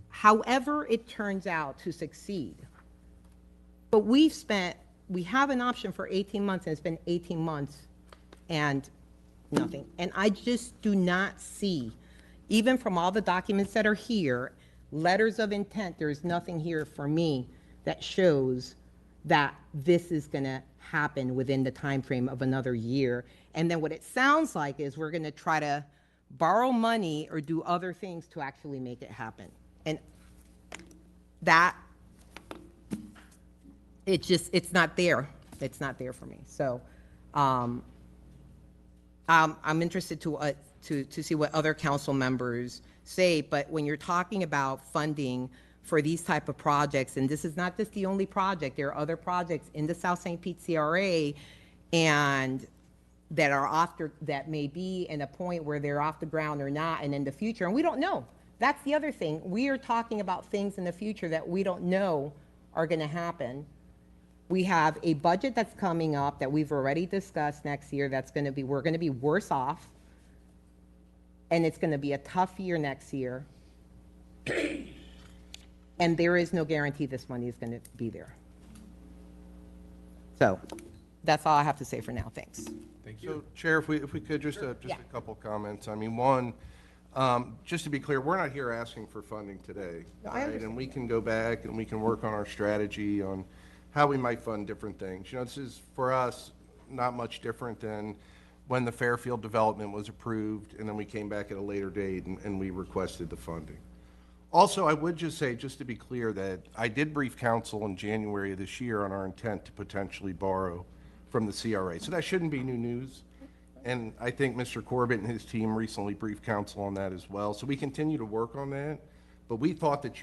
however it turns out, to succeed. But we have an option for 18 months, and it's been 18 months and nothing. And I just do not see, even from all the documents that are here, letters of intent, there's nothing here for me that shows that this is gonna happen within the time frame of another year. And then what it sounds like is we're gonna try to borrow money or do other things to actually make it happen. And that, it's not there. It's not there for me. So I'm interested to see what other council members say, but when you're talking about funding for these type of projects, and this is not just the only project, there are other projects in the South St. Pete CRA and that may be in a point where they're off the ground or not, and in the future, and we don't know. That's the other thing. We are talking about things in the future that we don't know are gonna happen. We have a budget that's coming up that we've already discussed next year we're gonna be worse off, and it's gonna be a tough year next year. And there is no guarantee this money is gonna be there. So, that's all I have to say for now, thanks. Thank you. So, Chair, if we could, just a couple comments. I mean, one, just to be clear, we're not here asking for funding today. No, I right? understand. And we can go back and we can work on our strategy on how we might fund different things. You know, this is, for us, not much different than when the Fairfield development was approved, and then we came back at a later date and we requested the funding. Also, I would just say, just to be clear, that I did brief council in January of this year on our intent to potentially borrow from the CRA. So that shouldn't be new news. And I think Mr. Corbett and his team recently briefed council on that as well. So we continue to work on that. But we thought that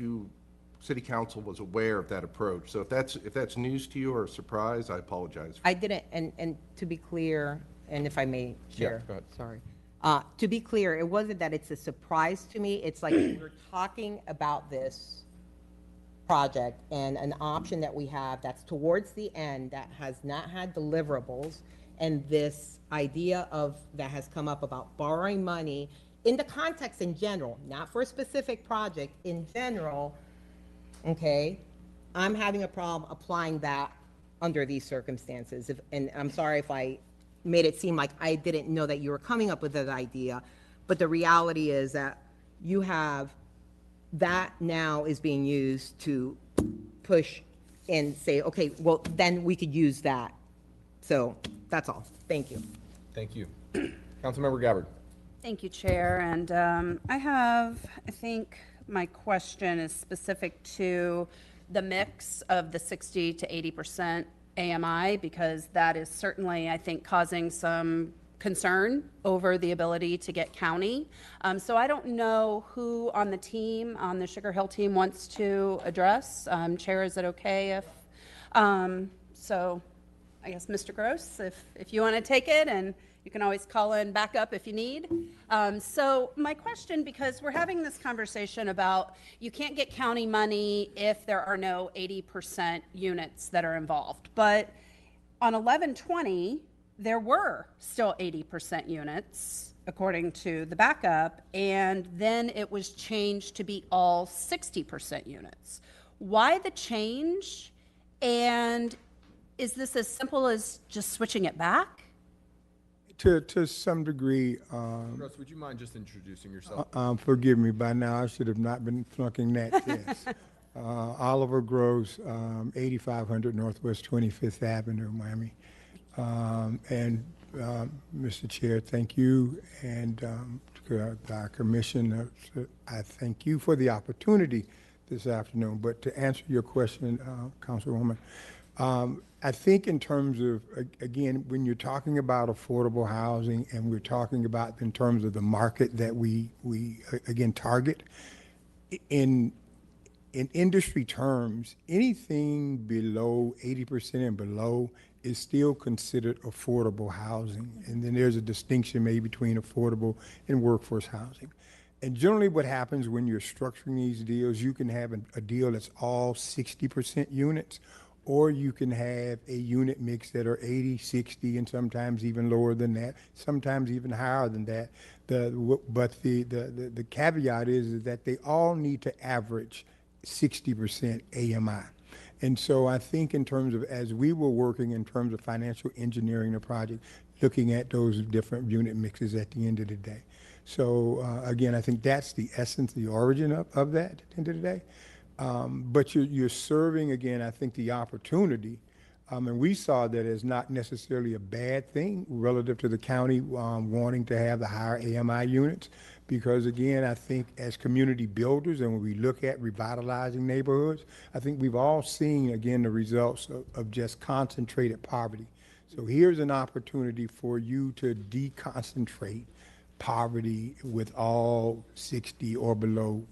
City Council was aware of that approach. So if that's news to you or a surprise, I apologize. I didn't, and to be clear, and if I may share. go ahead. Sorry. To be clear, it wasn't that it's a surprise to me. It's like we were talking about this project and an option that we have that's towards the end that has not had deliverables, and this idea that has come up about borrowing money in the context in general, not for a specific project, in general, okay, I'm having a problem applying that under these circumstances. And I'm sorry if I made it seem like I didn't know that you were coming up with that idea, but the reality is that you have that now is being used to push and say, okay, well, then we could use that. So that's all. Thank you. Thank you. Councilmember Gabbard. Thank you, Chair. And I think my question is specific to the mix of the 60 to 80% AMI, because that is certainly, I think, causing some concern over the ability to get county. So I don't know who on the team, on the Sugar Hill team, wants to address. Chair, is it okay if, so I guess Mr. Gross, if you want to take it, and you can always call in back up if you need. So my question, because we're having this conversation about you can't get county money if there are no 80% units that are involved. But on 1120, there were still 80% units, according to the backup, and then it was changed to be all 60% units. Why the change? And is this as simple as just switching it back? To some degree. Gross, would you mind just introducing yourself? Forgive me, by now I should have not been flunking that test. Oliver Gross, 8500 Northwest 25th Avenue, Miami. And Mr. Chair, thank you, and our commission, I thank you for the opportunity this afternoon. But to answer your question, Councilwoman, I think in terms of, again, when you're talking about affordable housing and we're talking about in terms of the market that we again target, in industry terms, anything below 80% and below is still considered affordable housing. And then there's a distinction made between affordable and workforce housing. And generally what happens when you're structuring these deals, you can have a deal that's all 60% units, or you can have a unit mix that are 80, 60, and sometimes even lower than that, sometimes even higher than that. But the caveat is that they all need to average 60% AMI. And so I think in terms of, as we were working in terms of financial engineering the project, looking at those different unit mixes at the end of the day. So again, I think that's the essence, the origin of that at the end of the day. But you're serving, again, I think, the opportunity, and we saw that as not necessarily a bad thing relative to the county wanting to have the higher AMI units, because again, I think as community builders, and when we look at revitalizing neighborhoods, I think we've all seen, again, the results of just concentrated poverty. So here's an opportunity for you to deconcentrate poverty with all 60 or below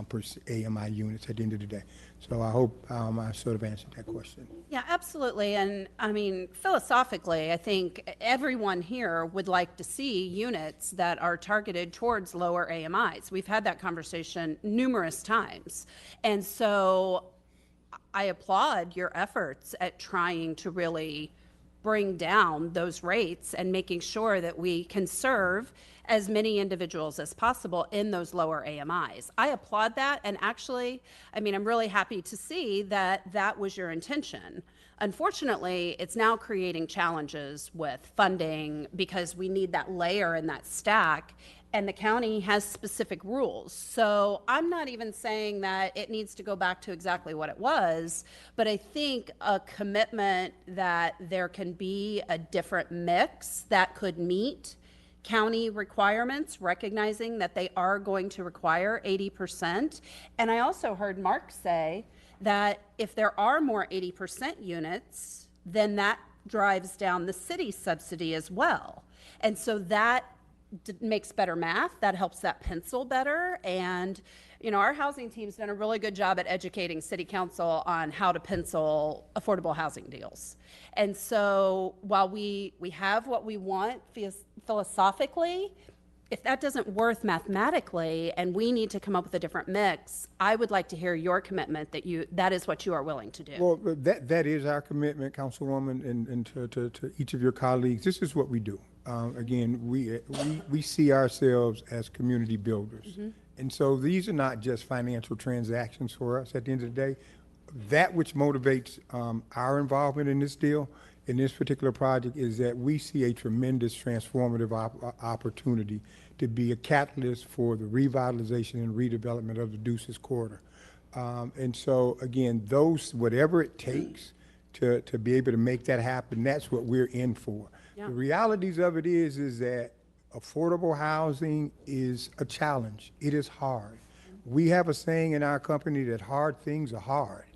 per AMI units at the end of the day. So I hope I sort of answered that question. Yeah, absolutely. And I mean, philosophically, I think everyone here would like to see units that are targeted towards lower AMIs. We've had that conversation numerous times. And so I applaud your efforts at trying to really bring down those rates and making sure that we can serve as many individuals as possible in those lower AMIs. I applaud that, and actually, I mean, I'm really happy to see that that was your intention. Unfortunately, it's now creating challenges with funding because we need that layer and that stack, and the county has specific rules. So I'm not even saying that it needs to go back to exactly what it was, but I think a commitment that there can be a different mix that could meet county requirements, recognizing that they are going to require 80%. And I also heard Mark say that if there are more 80% units, then that drives down the city subsidy as well. And so that makes better math, that helps that pencil better. And you know, our housing team's done a really good job at educating city council on how to pencil affordable housing deals. And so while we have what we want philosophically, if that doesn't work mathematically and we need to come up with a different mix, I would like to hear your commitment that that is what you are willing to do. Well, that is our commitment, Councilwoman, and to each of your colleagues. This is what we do. Again, we see ourselves as community builders. Mm-hmm. And so these are not just financial transactions for us at the end of the day. That which motivates our involvement in this deal, in this particular project, is that we see a tremendous transformative opportunity to be a catalyst for the revitalization and redevelopment of the Deuces corridor. And so, again, whatever it takes to be able to make that happen, that's what we're in for. Yeah. The realities of it is that affordable housing is a challenge. It is hard. We have a saying in our company that hard things are hard,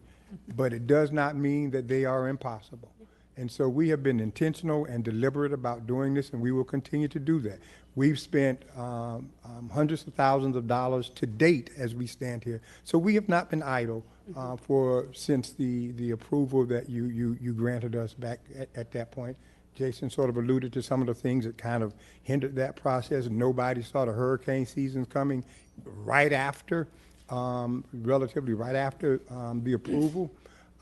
but it does not mean that they are impossible. And so we have been intentional and deliberate about doing this, and we will continue to do that. We've spent hundreds of thousands of dollars to date as we stand here. So we have not been idle since the approval that you granted us back at that point. Jason sort of alluded to some of the things that kind of hindered that process. Nobody saw the hurricane seasons coming right after, relatively right after the approval.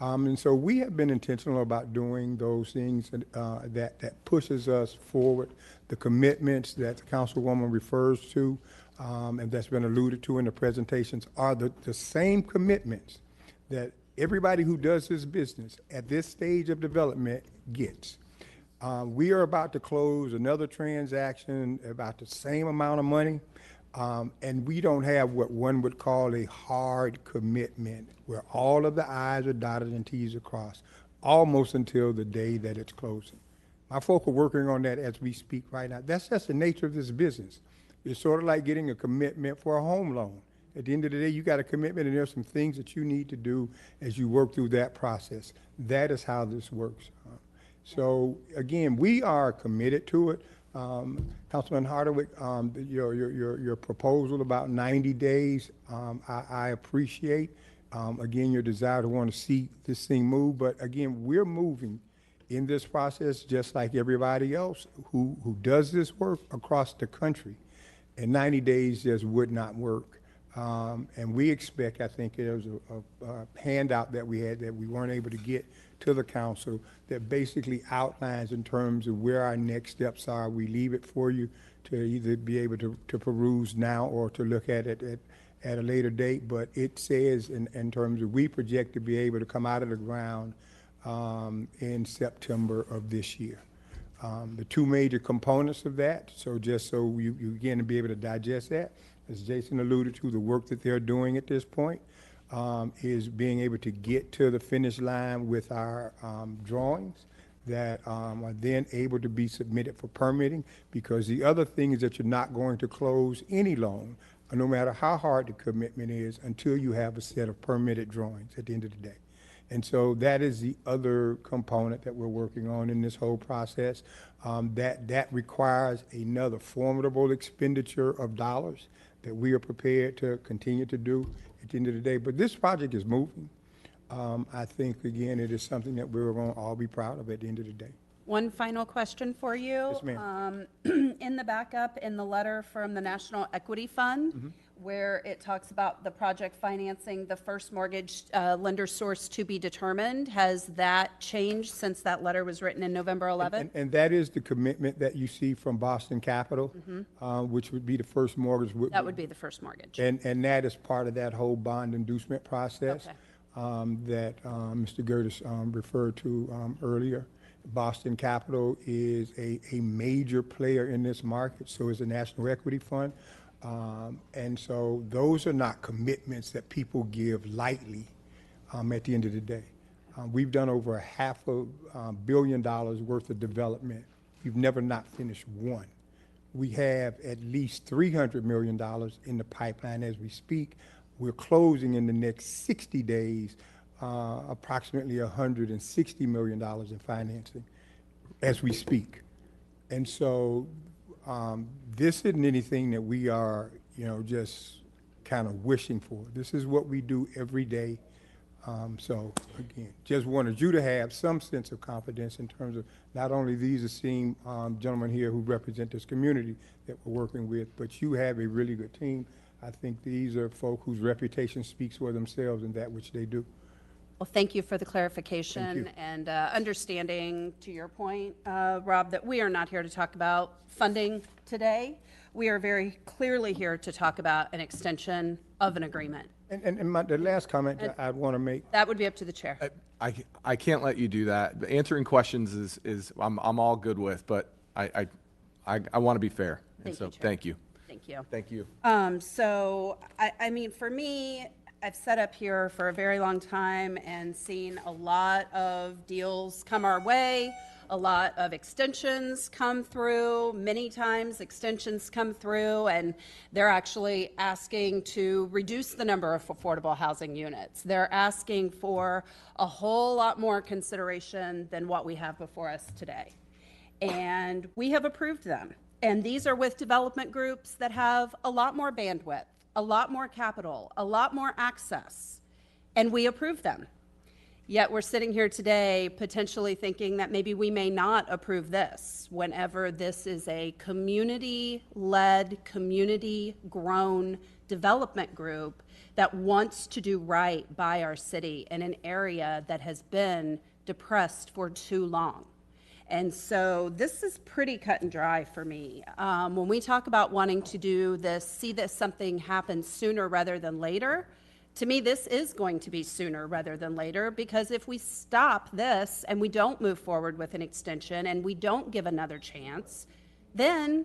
And so we have been intentional about doing those things that pushes us forward. The commitments that the Councilwoman refers to and that's been alluded to in the presentations are the same commitments that everybody who does this business at this stage of development gets. We are about to close another transaction about the same amount of money, and we don't have what one would call a hard commitment where all of the I's are dotted and T's are crossed, almost until the day that it's closing. My folk are working on that as we speak right now. That's just the nature of this business. It's sort of like getting a commitment for a home loan. At the end of the day, you got a commitment, and there's some things that you need to do as you work through that process. That is how this works. So again, we are committed to it. Councilman Hardwick, your proposal about 90 days, I appreciate. Again, your desire to want to see this thing move, but again, we're moving in this process, just like everybody else who does this work across the country. And 90 days just would not work. And we expect, I think there was a handout that we had that we weren't able to get to the council that basically outlines in terms of where our next steps are. We leave it for you to either be able to peruse now or to look at it at a later date. But it says in terms of we project to be able to come out of the ground in September of this year. The two major components of that, so just so you again to be able to digest that, as Jason alluded to, the work that they're doing at this point is being able to get to the finish line with our drawings that are then able to be submitted for permitting, because the other thing is that you're not going to close any loan, no matter how hard the commitment is, until you have a set of permitted drawings at the end of the day. And so that is the other component that we're working on in this whole process. That requires another formidable expenditure of dollars that we are prepared to continue to do at the end of the day. But this project is moving. I think, again, it is something that we're going to all be proud of at the end of the day. One final question for you. Yes, ma'am. In the backup, in the letter from the National Equity Fund, where it talks about the project financing, the first mortgage lender source to be determined, has that changed since that letter was written in November 11th? And that is the commitment that you see from Boston Capital, which would be the first mortgage. That would be the first mortgage. And that is part of that whole bond inducement process that Mr. Gertis referred to earlier. Boston Capital is a major player in this market, so is the National Equity Fund. And so those are not commitments that people give lightly at the end of the day. We've done over $500 million worth of development. We've never not finished one. We have at least $300 million in the pipeline as we speak. We're closing in the next 60 days approximately $160 million in financing as we speak. And so this isn't anything that we are, just kind of wishing for. This is what we do every day. So again, just wanted you to have some sense of confidence in terms of not only these esteemed gentlemen here who represent this community that we're working with, but you have a really good team. I think these are folk whose reputation speaks for themselves in that which they do. Well, thank you for the clarification and understanding, to your point, Rob, that we are not here to talk about funding today. We are very clearly here to talk about an extension of an agreement. And the last comment I'd want to make. That would be up to the chair. I can't let you do that. Answering questions is I'm all good with, but I want to be fair. And so thank you. Thank you. Thank you. So, I mean, for me, I've sat up here for a very long time and seen a lot of deals come our way, a lot of extensions come through, many times extensions come through, and they're actually asking to reduce the number of affordable housing units. They're asking for a whole lot more consideration than what we have before us today. And we have approved them. And these are with development groups that have a lot more bandwidth, a lot more capital, a lot more access, and we approve them. Yet we're sitting here today potentially thinking that maybe we may not approve this whenever this is a community-led, community-grown development group that wants to do right by our city in an area that has been depressed for too long. And so this is pretty cut and dry for me. When we talk about wanting to do this, see that something happen sooner rather than later, to me, this is going to be sooner rather than later, because if we stop this and we don't move forward with an extension and we don't give another chance, then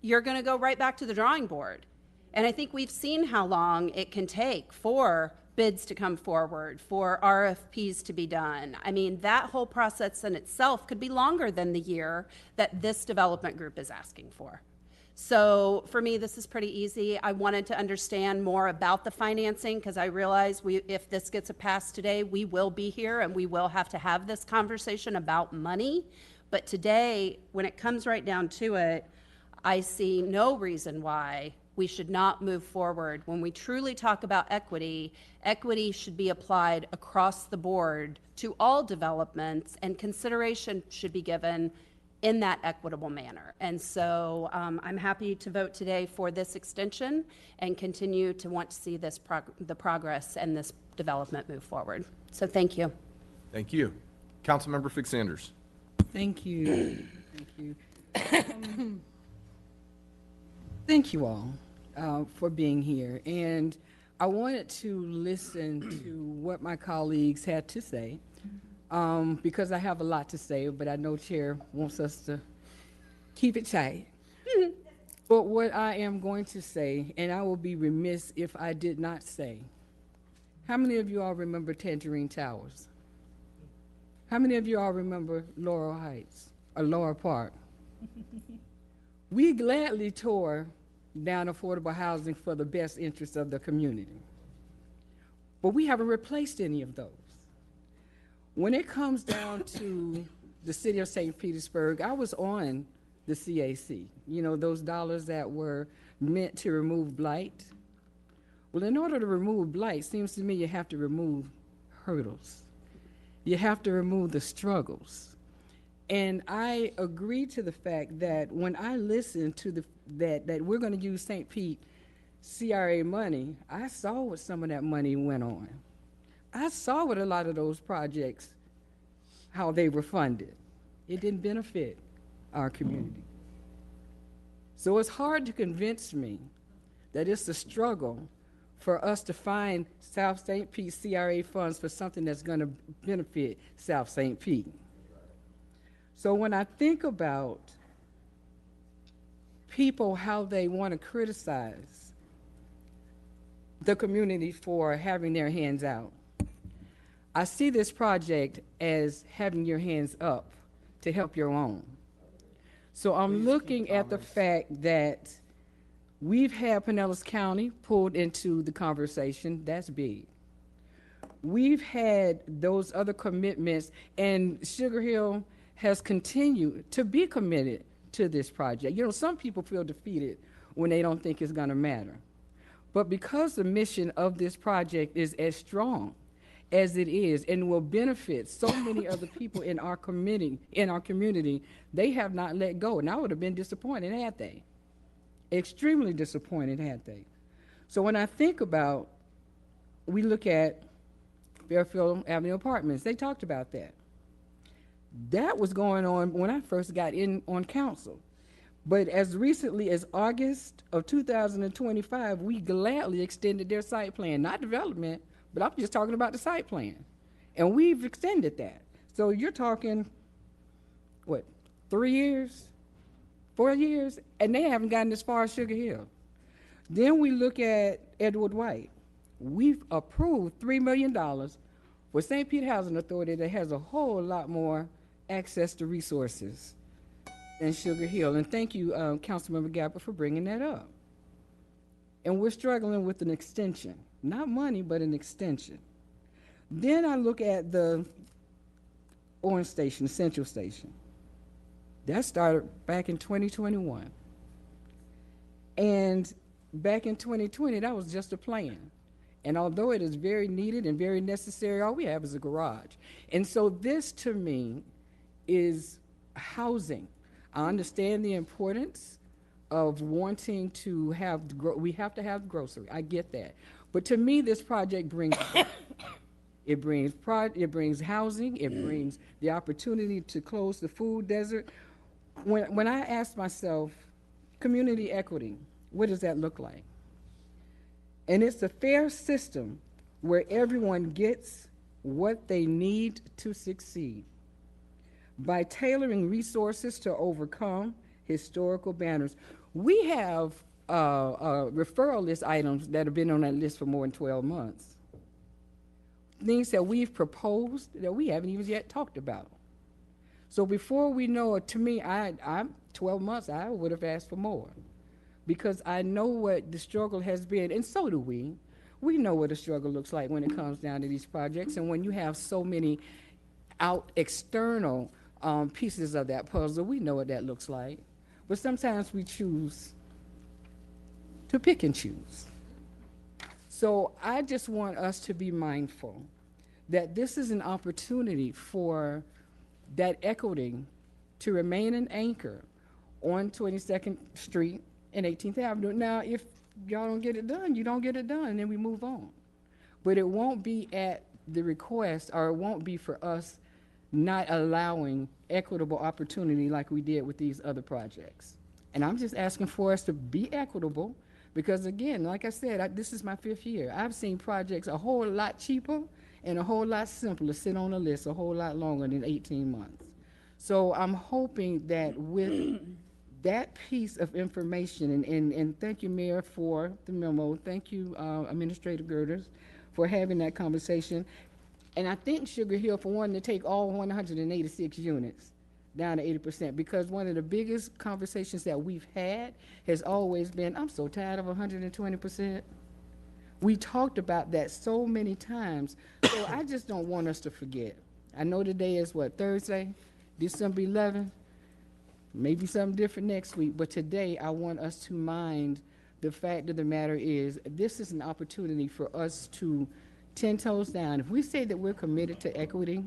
you're going to go right back to the drawing board. And I think we've seen how long it can take for bids to come forward, for RFPs to be done. I mean, that whole process in itself could be longer than the year that this development group is asking for. So for me, this is pretty easy. I wanted to understand more about the financing because I realize if this gets a pass today, we will be here and we will have to have this conversation about money. But today, when it comes right down to it, I see no reason why we should not move forward. When we truly talk about equity, equity should be applied across the board to all developments, and consideration should be given in that equitable manner. And so I'm happy to vote today for this extension and continue to want to see this the progress and this development move forward. So thank you. Thank you. Councilmember Fix Sanders. Thank you. Thank you. Thank you all for being here. And I wanted to listen to what my colleagues had to say, because I have a lot to say, but I know Chair wants us to keep it tight. But what I am going to say, and I will be remiss if I did not say, how many of you all remember Tangerine Towers? How many of you all remember Laurel Heights or Laurel Park? We gladly tore down affordable housing for the best interest of the community, but we haven't replaced any of those. When it comes down to the city of St. Petersburg, I was on the CAC, you know, those dollars that were meant to remove blight. Well, in order to remove blight, seems to me you have to remove hurdles. You have to remove the struggles. And I agree to the fact that when I listened to that we're going to use St. Pete CRA money, I saw what some of that money went on. I saw what a lot of those projects, how they were funded. It didn't benefit our community. So it's hard to convince me that it's a struggle for us to find South St. Pete CRA funds for something that's going to benefit South St. Pete. So when I think about people, how they want to criticize the community for having their hands out, I see this project as having your hands up to help your own. So I'm looking at the fact that we've had Pinellas County pulled into the conversation. That's big. We've had those other commitments, and Sugar Hill has continued to be committed to this project. You know, some people feel defeated when they don't think it's going to matter. But because the mission of this project is as strong as it is and will benefit so many other people in our community, they have not let go. And I would have been disappointed had they. Extremely disappointed had they. So when I think about, we look at Fairfield Avenue Apartments, they talked about that. That was going on when I first got in on council. But as recently as August of 2025, we gladly extended their site plan, not development, but I'm just talking about the site plan. And we've extended that. So you're talking, what, 3 years, 4 years? And they haven't gotten as far as Sugar Hill. Then we look at Edward White. We've approved $3 million for St. Pete Housing Authority that has a whole lot more access to resources than Sugar Hill. And thank you, Councilmember Gapper, for bringing that up. And we're struggling with an extension. Not money, but an extension. Then I look at the Orange Station, Central Station. That started back in 2021. And back in 2020, that was just a plan. And although it is very needed and very necessary, all we have is a garage. And so this, to me, is housing. I understand the importance of wanting to have, we have to have grocery. I get that. But to me, this project brings it brings housing, it brings the opportunity to close the food desert. When I ask myself, community equity, what does that look like? And it's a fair system where everyone gets what they need to succeed. By tailoring resources to overcome historical barriers. We have referral list items that have been on that list for more than 12 months. Things that we've proposed that we haven't even yet talked about. So before we know it, to me, I'm 12 months, I would have asked for more. Because I know what the struggle has been, and so do we. We know what a struggle looks like when it comes down to these projects, and when you have so many external pieces of that puzzle, we know what that looks like. but sometimes we choose to pick and choose. So I just want us to be mindful that this is an opportunity for that equity to remain an anchor on 22nd Street and 18th Avenue. Now, if y'all don't get it done, you don't get it done, and then we move on. But it won't be at the request, or it won't be for us not allowing equitable opportunity like we did with these other projects. And I'm just asking for us to be equitable, because again, like I said, this is my 5th year. I've seen projects a whole lot cheaper and a whole lot simpler sit on a list a whole lot longer than 18 months. So I'm hoping that with that piece of information, and thank you, Mayor, for the memo. Thank you, Administrator Girders, for having that conversation. And I think Sugar Hill for wanting to take all 186 units down to 80%, because one of the biggest conversations that we've had has always been, I'm so tired of 120%. We talked about that so many times. So I just don't want us to forget. I know today is what, Thursday, December 11th? Maybe something different next week, but today I want us to mind the fact of the matter is this is an opportunity for us to 10 toes down. If we say that we're committed to equity,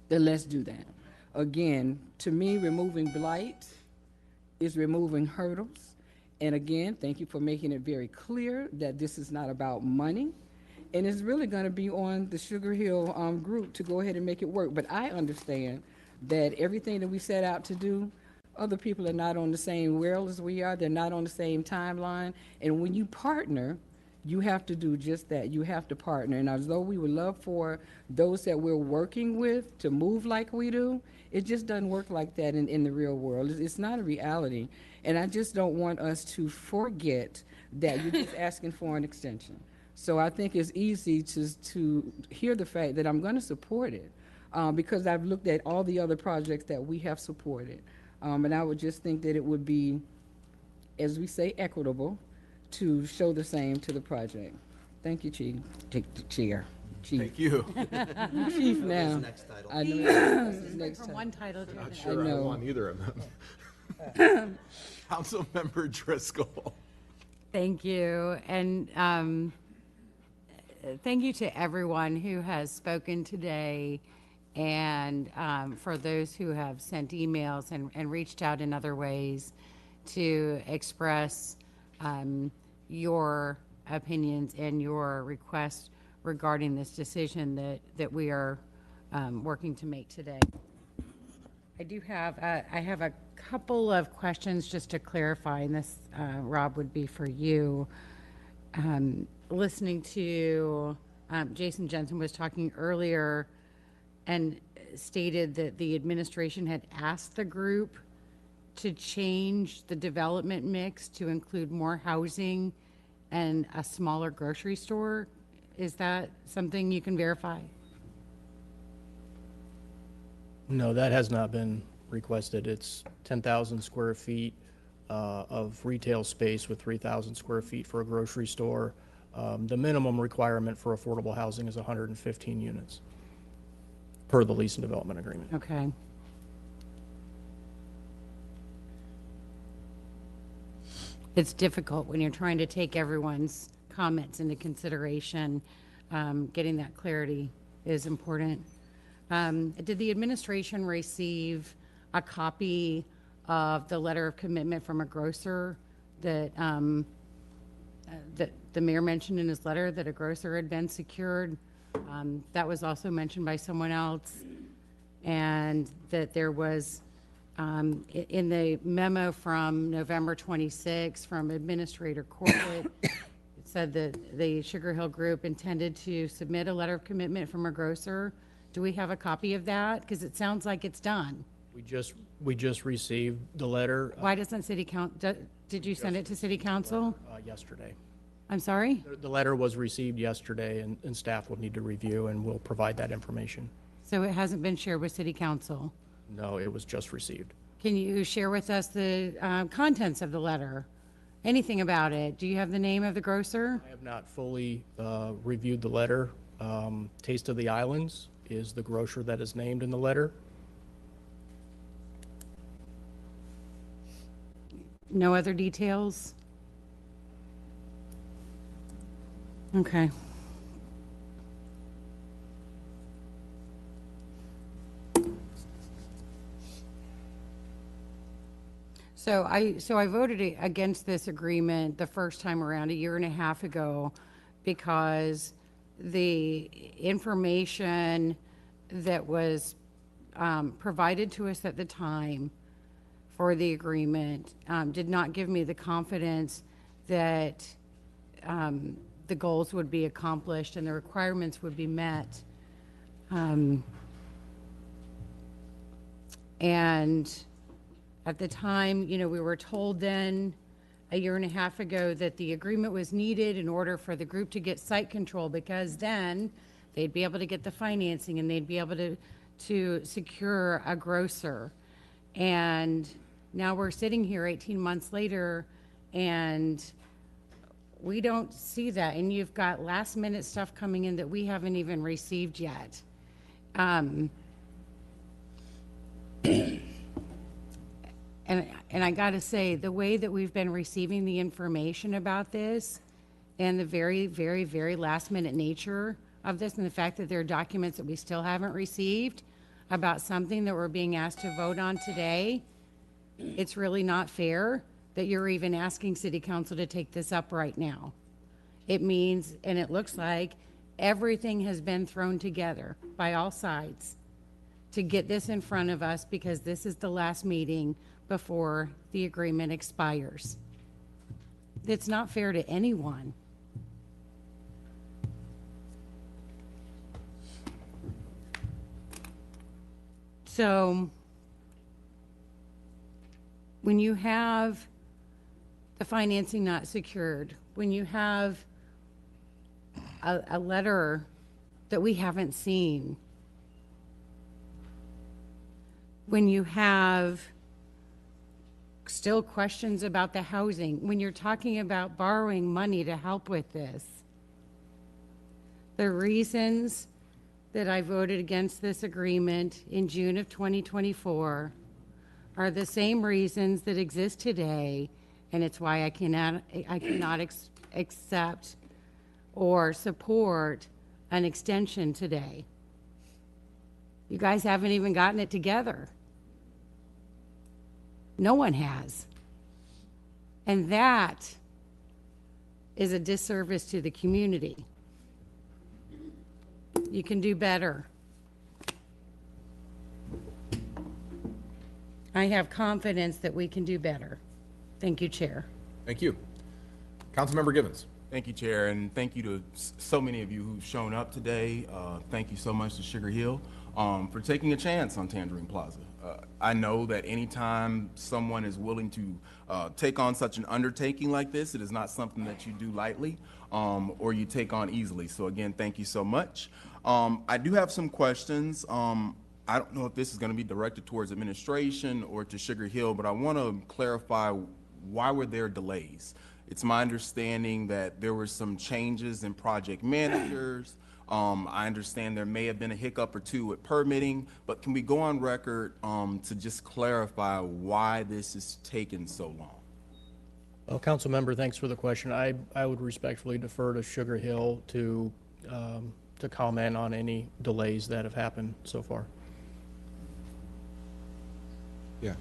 then let's do that. Again, to me, removing blight is removing hurdles. And again, thank you for making it very clear that this is not about money. And it's really going to be on the Sugar Hill group to go ahead and make it work. But I understand that everything that we set out to do, other people are not on the same rail as we are. They're not on the same timeline. And when you partner, you have to do just that. You have to partner. And although we would love for those that we're working with to move like we do, it just doesn't work like that in the real world. It's not a reality. And I just don't want us to forget that you're just asking for an extension. So I think it's easy to hear the fact that I'm going to support it because I've looked at all the other projects that we have supported. And I would just think that it would be, as we say, equitable to show the same to the project. Thank you, Chief. Chair. Chief. Thank you. Chief now. Next title. I know. This is Went next from time. one title to Not another. sure I know. want either of them. Councilmember Driscoll. Thank you. And thank you to everyone who has spoken today, and for those who have sent emails and reached out in other ways to express your opinions and your requests regarding this decision that we are working to make today. I have a couple of questions just to clarify, and this, Rob, would be for you. Listening to Jason Jensen was talking earlier and stated that the administration had asked the group to change the development mix to include more housing and a smaller grocery store. Is that something you can verify? No, that has not been requested. It's 10,000 square feet of retail space with 3,000 square feet for a grocery store. The minimum requirement for affordable housing is 115 units per the lease and development agreement. Okay. It's difficult when you're trying to take everyone's comments into consideration. Getting that clarity is important. Did the administration receive a copy of the letter of commitment from a grocer that the mayor mentioned in his letter, that a grocer had been secured? That was also mentioned by someone else, and that there was in the memo from November 26 from Administrator Corbett, it said that the Sugar Hill Group intended to submit a letter of commitment from a grocer. Do we have a copy of that? Because it sounds like it's done. We just received the letter Why doesn't City Council, did you send it to City Council? yesterday. I'm sorry? The letter was received yesterday, and staff will need to review, and we'll provide that information. So it hasn't been shared with City Council? No, it was just received. Can you share with us the contents of the letter? Anything about it? Do you have the name of the grocer? I have not fully reviewed the letter. Taste of the Islands is the grocer that is named in the letter. No other details? Okay. So I voted against this agreement the first time around a year and a half ago because the information that was provided to us at the time for the agreement did not give me the confidence that the goals would be accomplished and the requirements would be met. And at the time, you know, we were told then a year and a half ago that the agreement was needed in order for the group to get site control, because then they'd be able to get the financing and they'd be able to secure a grocer. And now we're sitting here 18 months later and we don't see that. And you've got last minute stuff coming in that we haven't even received yet. And I got to say, the way that we've been receiving the information about this and the very, very, very last minute nature of this and the fact that there are documents that we still haven't received about something that we're being asked to vote on today, it's really not fair that you're even asking City Council to take this up right now. It means, and it looks like, everything has been thrown together by all sides to get this in front of us because this is the last meeting before the agreement expires. It's not fair to anyone. So when you have the financing not secured, when you have a letter that we haven't seen, when you have still questions about the housing, when you're talking about borrowing money to help with this, the reasons that I voted against this agreement in June of 2024 are the same reasons that exist today, and it's why I cannot accept or support an extension today. You guys haven't even gotten it together. No one has. And that is a disservice to the community. You can do better. I have confidence that we can do better. Thank you, Chair. Thank you. Councilmember Givens. Thank you, Chair, and thank you to so many of you who've shown up today. Thank you so much to Sugar Hill for taking a chance on Tangerine Plaza. I know that anytime someone is willing to take on such an undertaking like this, it is not something that you do lightly or you take on easily. So again, thank you so much. I do have some questions. I don't know if this is going to be directed towards administration or to Sugar Hill, but I want to clarify why were there delays. It's my understanding that there were some changes in project managers. I understand there may have been a hiccup or two with permitting, but can we go on record to just clarify why this is taking so long? Well, Council Member, thanks for the question. I would respectfully defer to Sugar Hill to comment on any delays that have happened so far. Yeah.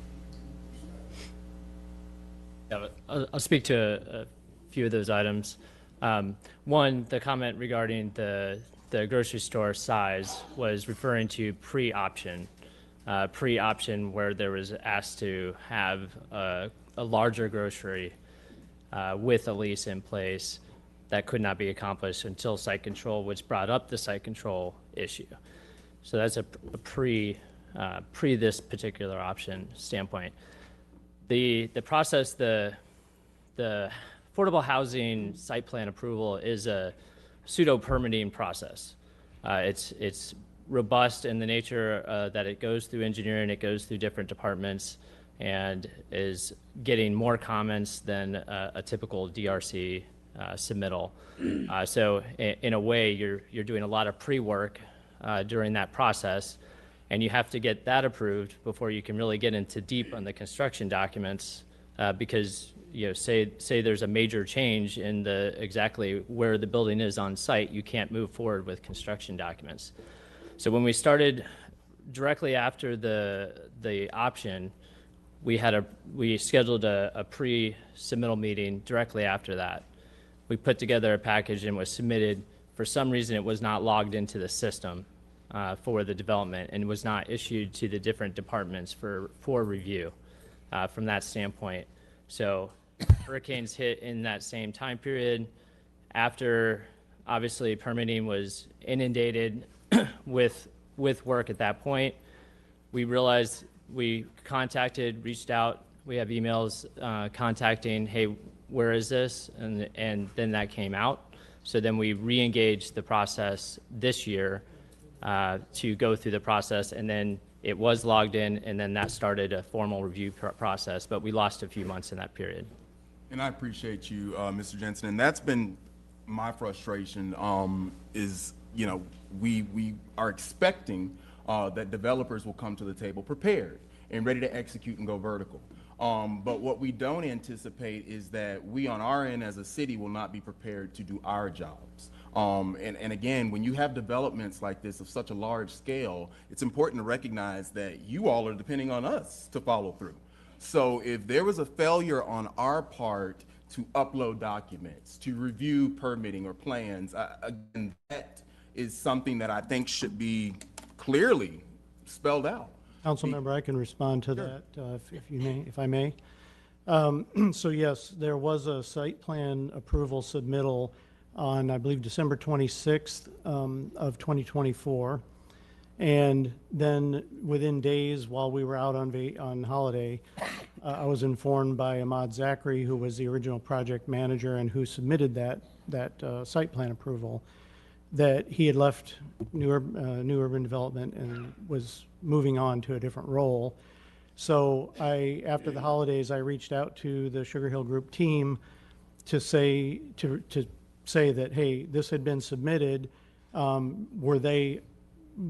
Yeah, I'll speak to a few of those items. One, the comment regarding the grocery store size was referring to pre-option where there was asked to have a larger grocery with a lease in place that could not be accomplished until site control, which brought up the site control issue. So that's a pre this particular option standpoint. The process, the affordable housing site plan approval is a pseudo permitting process. It's robust in the nature that it goes through engineering, it goes through different departments, and is getting more comments than a typical DRC submittal. So in a way, you're doing a lot of pre-work during that process, and you have to get that approved before you can really get into deep on the construction documents because, say there's a major change in exactly where the building is on site, you can't move forward with construction documents. So when we started directly after the option, we scheduled a pre-submittal meeting directly after that. We put together a package and was submitted. For some reason, it was not logged into the system for the development and was not issued to the different departments for review from that standpoint. So hurricanes hit in that same time period. After, obviously, permitting was inundated with work at that point, we realized we reached out. We have emails contacting, hey, where is this? And then that came out. So then we re-engaged the process this year to go through the process, and then it was logged in, and then that started a formal review process, but we lost a few months in that period. And I appreciate you, Mr. Jensen, and that's been my frustration, is, we are expecting that developers will come to the table prepared and ready to execute and go vertical. But what we don't anticipate is that we on our end as a city will not be prepared to do our jobs. And again, when you have developments like this of such a large scale, it's important to recognize that you all are depending on us to follow through. So if there was a failure on our part to upload documents, to review permitting or plans, again, that is something that I think should be clearly spelled out. Councilmember, I can respond to that if I may. So yes, there was a site plan approval submittal on, I believe, December 26th of 2024. And then within days, while we were out on holiday, I was informed by Ahmad Zachary, who was the original project manager and who submitted that site plan approval, that he had left New Urban Development and was moving on to a different role. So after the holidays, I reached out to the Sugar Hill Group team to say that, hey, this had been submitted. Were they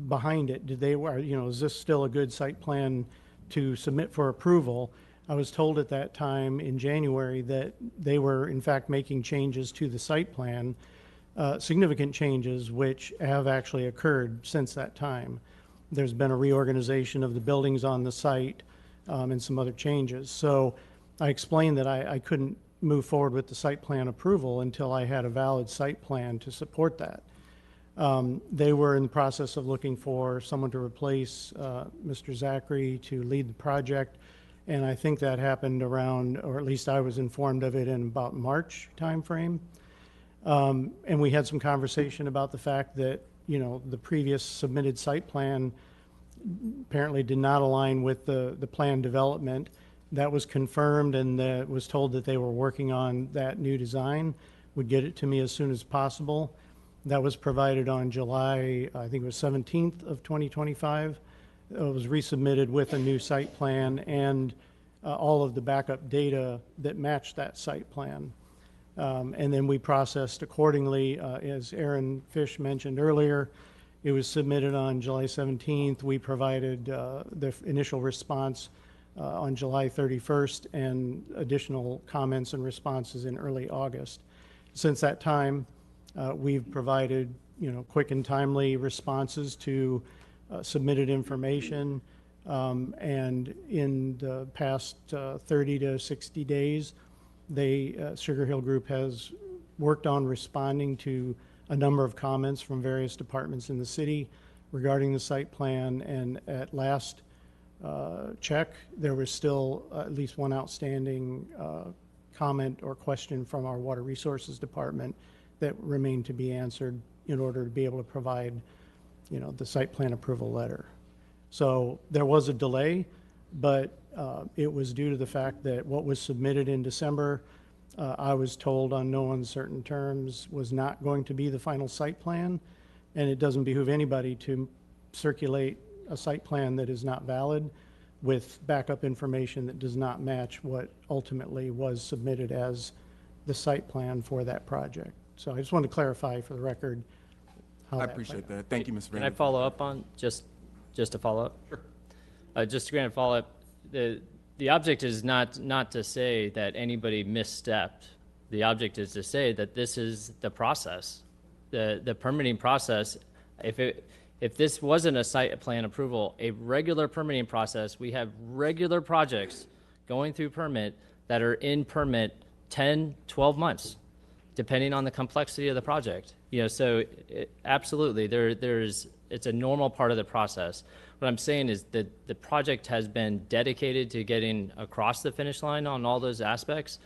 behind it? Is this still a good site plan to submit for approval? I was told at that time in January that they were in fact making changes to the site plan, significant changes which have actually occurred since that time. There's been a reorganization of the buildings on the site and some other changes. So I explained that I couldn't move forward with the site plan approval until I had a valid site plan to support that. They were in the process of looking for someone to replace Mr. Zachary to lead the project, and I think that happened around, or at least I was informed of it in about March timeframe. And we had some conversation about the fact that, the previous submitted site plan apparently did not align with the plan development. That was confirmed, and was told that they were working on that new design, would get it to me as soon as possible. That was provided on July, I think it was 17th of 2025. It was resubmitted with a new site plan and all of the backup data that matched that site plan. And then we processed accordingly. As Aaron Fish mentioned earlier, it was submitted on July 17th. We provided the initial response on July 31st and additional comments and responses in early August. Since that time, we've provided quick and timely responses to submitted information. And in the past 30 to 60 days, Sugar Hill Group has worked on responding to a number of comments from various departments in the city regarding the site plan. And at last check, there was still at least one outstanding comment or question from our Water Resources Department that remained to be answered in order to be able to provide, the site plan approval letter. So there was a delay, but it was due to the fact that what was submitted in December, I was told on no uncertain terms, was not going to be the final site plan, and it doesn't behoove anybody to circulate a site plan that is not valid with backup information that does not match what ultimately was submitted as the site plan for that project. So I just wanted to clarify for the record how I that appreciate played out. that. Thank you, Mr. Can I Van. follow up on just to follow up? Sure. Just to grant a follow up, the object is not to say that anybody misstepped. The object is to say that this is the process, the permitting process. If this wasn't a site plan approval, a regular permitting process, we have regular projects going through permit that are in permit 10, 12 months, depending on the complexity of the project. So absolutely, it's a normal part of the process. What I'm saying is that the project has been dedicated to getting across the finish line on all those aspects.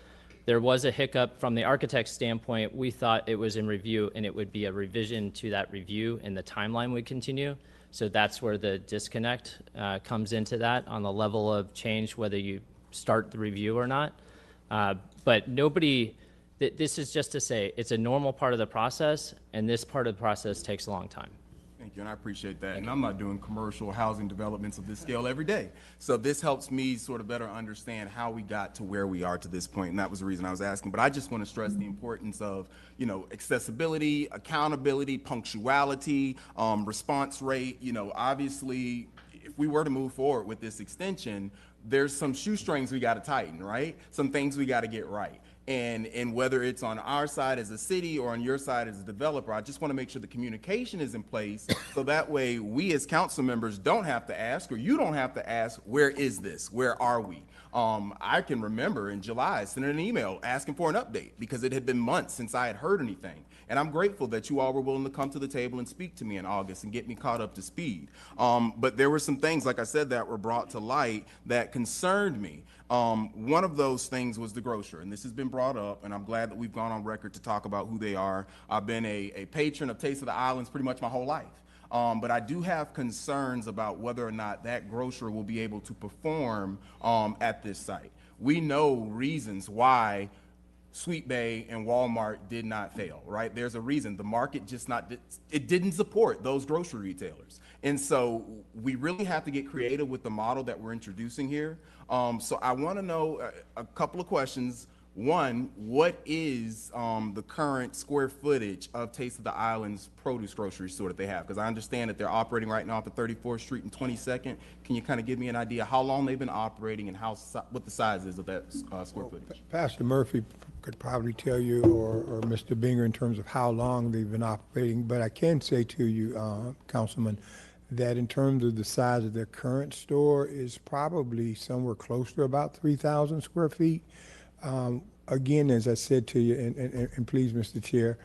There was a hiccup from the architect's standpoint. We thought it was in review and it would be a revision to that review and the timeline would continue. So that's where the disconnect comes into that on the level of change, whether you start the review or not. But this is just to say it's a normal part of the process, and this part of the process takes a long time. Thank you, and I appreciate that. And I'm not doing commercial housing developments of this scale every day. So this helps me sort of better understand how we got to where we are to this point, and that was the reason I was asking. But I just want to stress the importance of, accessibility, accountability, punctuality, response rate. Obviously, if we were to move forward with this extension, there's some shoestrings we got to tighten, right? Some things we got to get right. And whether it's on our side as a city or on your side as a developer, I just want to make sure the communication is in place so that way we as council members don't have to ask, or you don't have to ask, where is this? Where are we? I can remember in July sending an email asking for an update because it had been months since I had heard anything. And I'm grateful that you all were willing to come to the table and speak to me in August and get me caught up to speed. But there were some things, like I said, that were brought to light that concerned me. One of those things was the grocer, and this has been brought up, and I'm glad that we've gone on record to talk about who they are. I've been a patron of Taste of the Islands pretty much my whole life. But I do have concerns about whether or not that grocer will be able to perform at this site. We know reasons why Sweet Bay and Walmart did not fail, right? There's a reason. The market it didn't support those grocery retailers. And so we really have to get creative with the model that we're introducing here. So I want to know a couple of questions. One, what is the current square footage of Taste of the Island's produce grocery store that they have? Because I understand that they're operating right now off of 34th Street and 22nd. Can you kind of give me an idea how long they've been operating and what the size is of that square footage? Pastor Murphy could probably tell you, or Mr. Binger, in terms of how long they've been operating. But I can say to you, Councilman, that in terms of the size of their current store is probably somewhere close to about 3,000 square feet. Again, as I said to you, and please, Mr. Chair,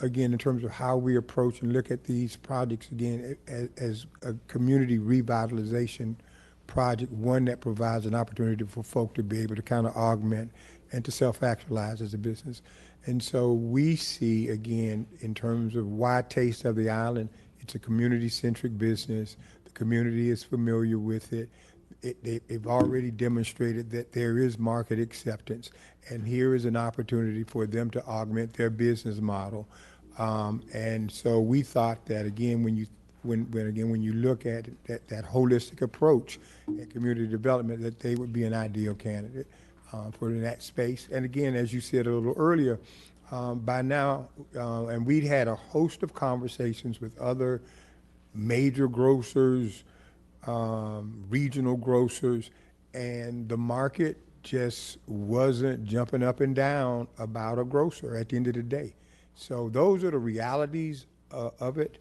again, in terms of how we approach and look at these projects, again, as a community revitalization project, one that provides an opportunity for folk to be able to kind of augment and to self-actualize as a business. And so we see, again, in terms of why Taste of the Island, it's a community-centric business. The community is familiar with it. They've already demonstrated that there is market acceptance, and here is an opportunity for them to augment their business model. And so we thought that, again, when you look at that holistic approach at community development, that they would be an ideal candidate for that space. And again, as you said a little earlier, by now, and we'd had a host of conversations with other major grocers, regional grocers, and the market just wasn't jumping up and down about a grocer at the end of the day. So those are the realities of it.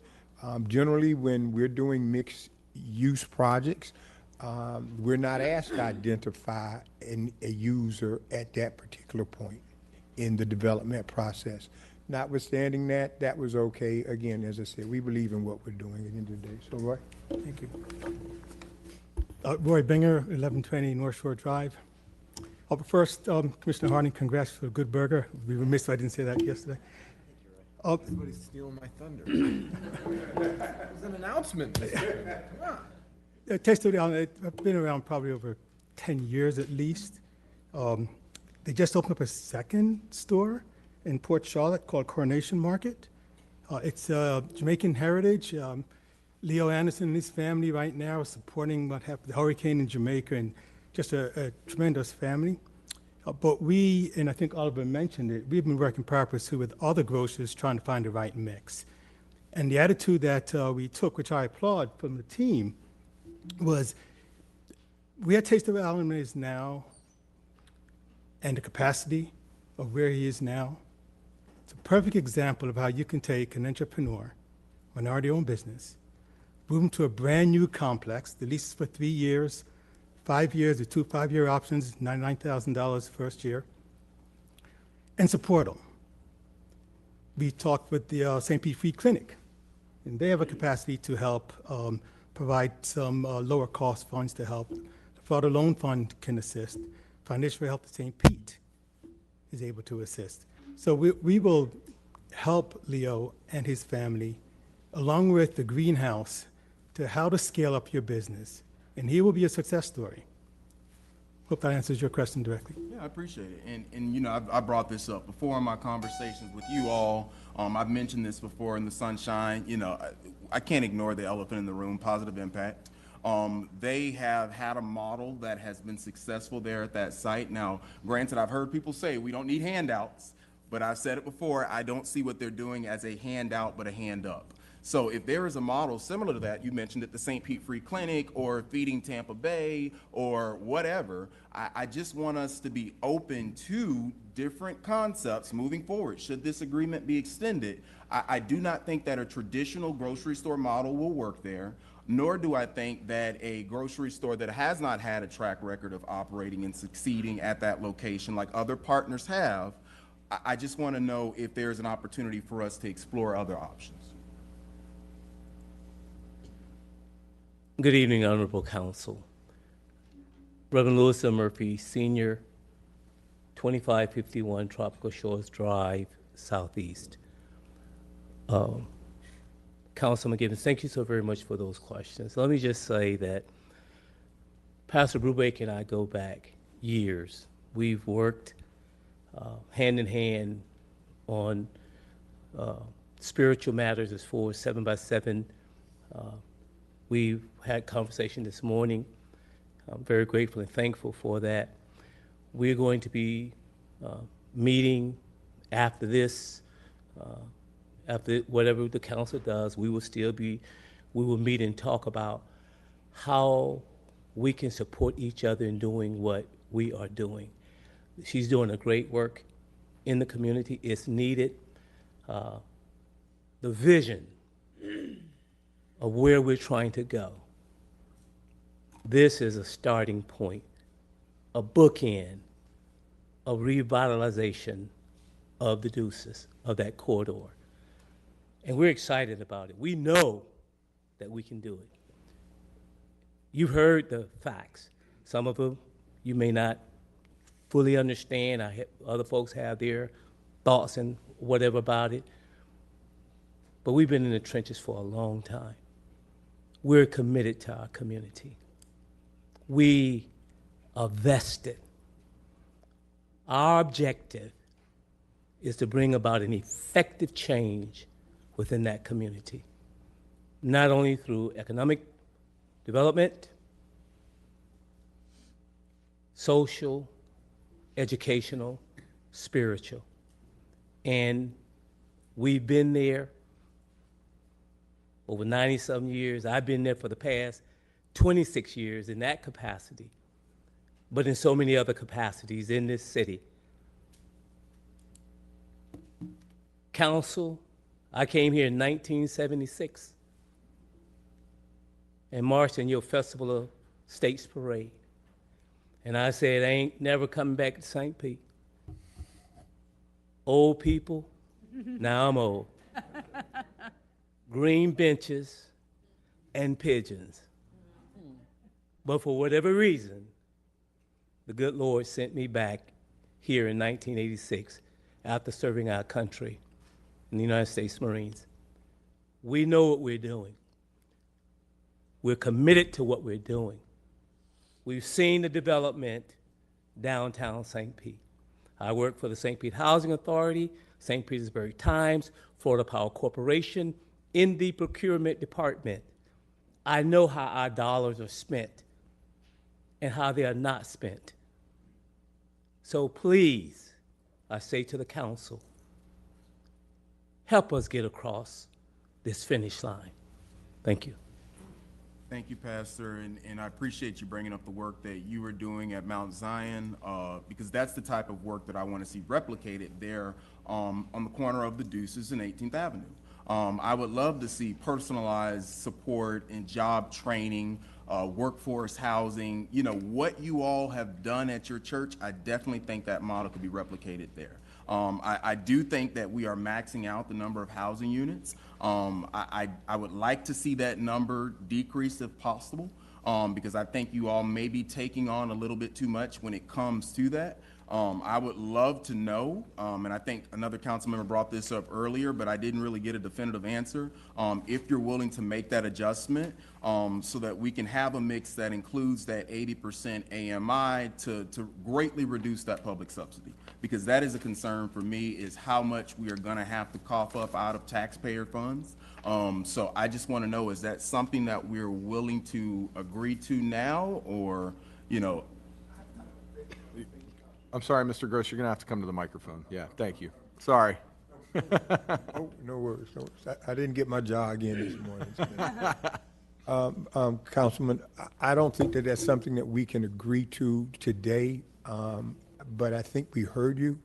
Generally, when we're doing mixed use projects, we're not asked to identify a user at that particular point in the development process. Notwithstanding that, that was okay. Again, as I said, we believe in what we're doing at the end of the day. So, Roy? Thank you. Roy Binger, 1120 North Shore Drive. First, Commissioner Harding, congrats for a good burger. We were remiss if I didn't say that yesterday. Everybody's stealing my thunder. It was an announcement. Come on. Taste of the Island, I've been around probably over 10 years at least. They just opened up a second store in Port Charlotte called Coronation Market. It's Jamaican heritage. Leo Anderson and his family right now are supporting what happened, the hurricane in Jamaica, and just a tremendous family. But we, and I think Oliver mentioned it, we've been working purposely with other grocers trying to find the right mix. And the attitude that we took, which I applaud from the team, was where Taste of Allen is now and the capacity of where he is now, it's a perfect example of how you can take an entrepreneur, minority-owned business, move them to a brand-new complex. The lease is for 3 years, 5 years, with 2 5-year options, $99,000 first year, and support them. We talked with the St. Pete Free Clinic, and they have a capacity to help provide some lower cost funds to help. The Florida Loan Fund can assist. Foundation for Health of St. Pete is able to assist. So we will help Leo and his family, along with the greenhouse, to how to scale up your business. And he will be a success story. Hope that answers your question directly. Yeah, I appreciate it. And you know, I brought this up before in my conversations with you all. I've mentioned this before in the sunshine. You know, I can't ignore the elephant in the room, positive impact. They have had a model that has been successful there at that site. Now, granted, I've heard people say we don't need handouts, but I've said it before, I don't see what they're doing as a handout, but a hand up. So if there is a model similar to that, you mentioned at the St. Pete Free Clinic or Feeding Tampa Bay or whatever, I just want us to be open to different concepts moving forward. Should this agreement be extended, I do not think that a traditional grocery store model will work there, nor do I think that a grocery store that has not had a track record of operating and succeeding at that location like other partners have, I just want to know if there's an opportunity for us to explore other options. Good evening, Honorable Council. Reverend Louis M. Murphy, Senior, 2551 Tropical Shores Drive, Southeast. Councilman Gibbons, thank you so very much for those questions. Let me just say that Pastor Brubaker and I go back years. We've worked hand in hand on spiritual matters as far as 7 by 7. We've had conversation this morning. I'm very grateful and thankful for that. We're going to be meeting after this, after whatever the council does. We will meet and talk about how we can support each other in doing what we are doing. She's doing a great work in the community. It's needed. The vision of where we're trying to go. This is a starting point, a bookend, a revitalization of the Deuces, of that corridor. And we're excited about it. We know that we can do it. You've heard the facts. Some of them you may not fully understand. Other folks have their thoughts and whatever about it. But we've been in the trenches for a long time. We're committed to our community. We are vested. Our objective is to bring about an effective change within that community, not only through economic development, social, educational, spiritual. And we've been there over 90-some years. I've been there for the past 26 years in that capacity, but in so many other capacities in this city. Council, I came here in 1976 and marched in your Festival of States Parade. And I said, I ain't never coming back to St. Pete. Old people, now I'm old. Green benches and pigeons. But for whatever reason, the good Lord sent me back here in 1986 after serving our country in the United States Marines. We know what we're doing. We're committed to what we're doing. We've seen the development downtown St. Pete. I work for the St. Pete Housing Authority, St. Petersburg Times, Florida Power Corporation, in the procurement department. I know how our dollars are spent and how they are not spent. So please, I say to the council, help us get across this finish line. Thank you. Thank you, Pastor, and I appreciate you bringing up the work that you were doing at Mount Zion, because that's the type of work that I want to see replicated there on the corner of the Deuces and 18th Avenue. I would love to see personalized support and job training, workforce housing. You know, what you all have done at your church, I definitely think that model could be replicated there. I do think that we are maxing out the number of housing units. I would like to see that number decrease if possible, because I think you all may be taking on a little bit too much when it comes to that. I would love to know, and I think another council member brought this up earlier, but I didn't really get a definitive answer, if you're willing to make that adjustment, so that we can have a mix that includes that 80% AMI to greatly reduce that public subsidy. Because that is a concern for me, is how much we are gonna have to cough up out of taxpayer funds. So I just wanna know, is that something that we're willing to agree to now, or, you know? I'm sorry, Mr. Gross, you're gonna have to come to the microphone. Yeah, thank you. Sorry. Oh, no worries, no worries. I didn't get my jog in this morning. Councilman, I don't think that that's something that we can agree to today, but I think we heard you.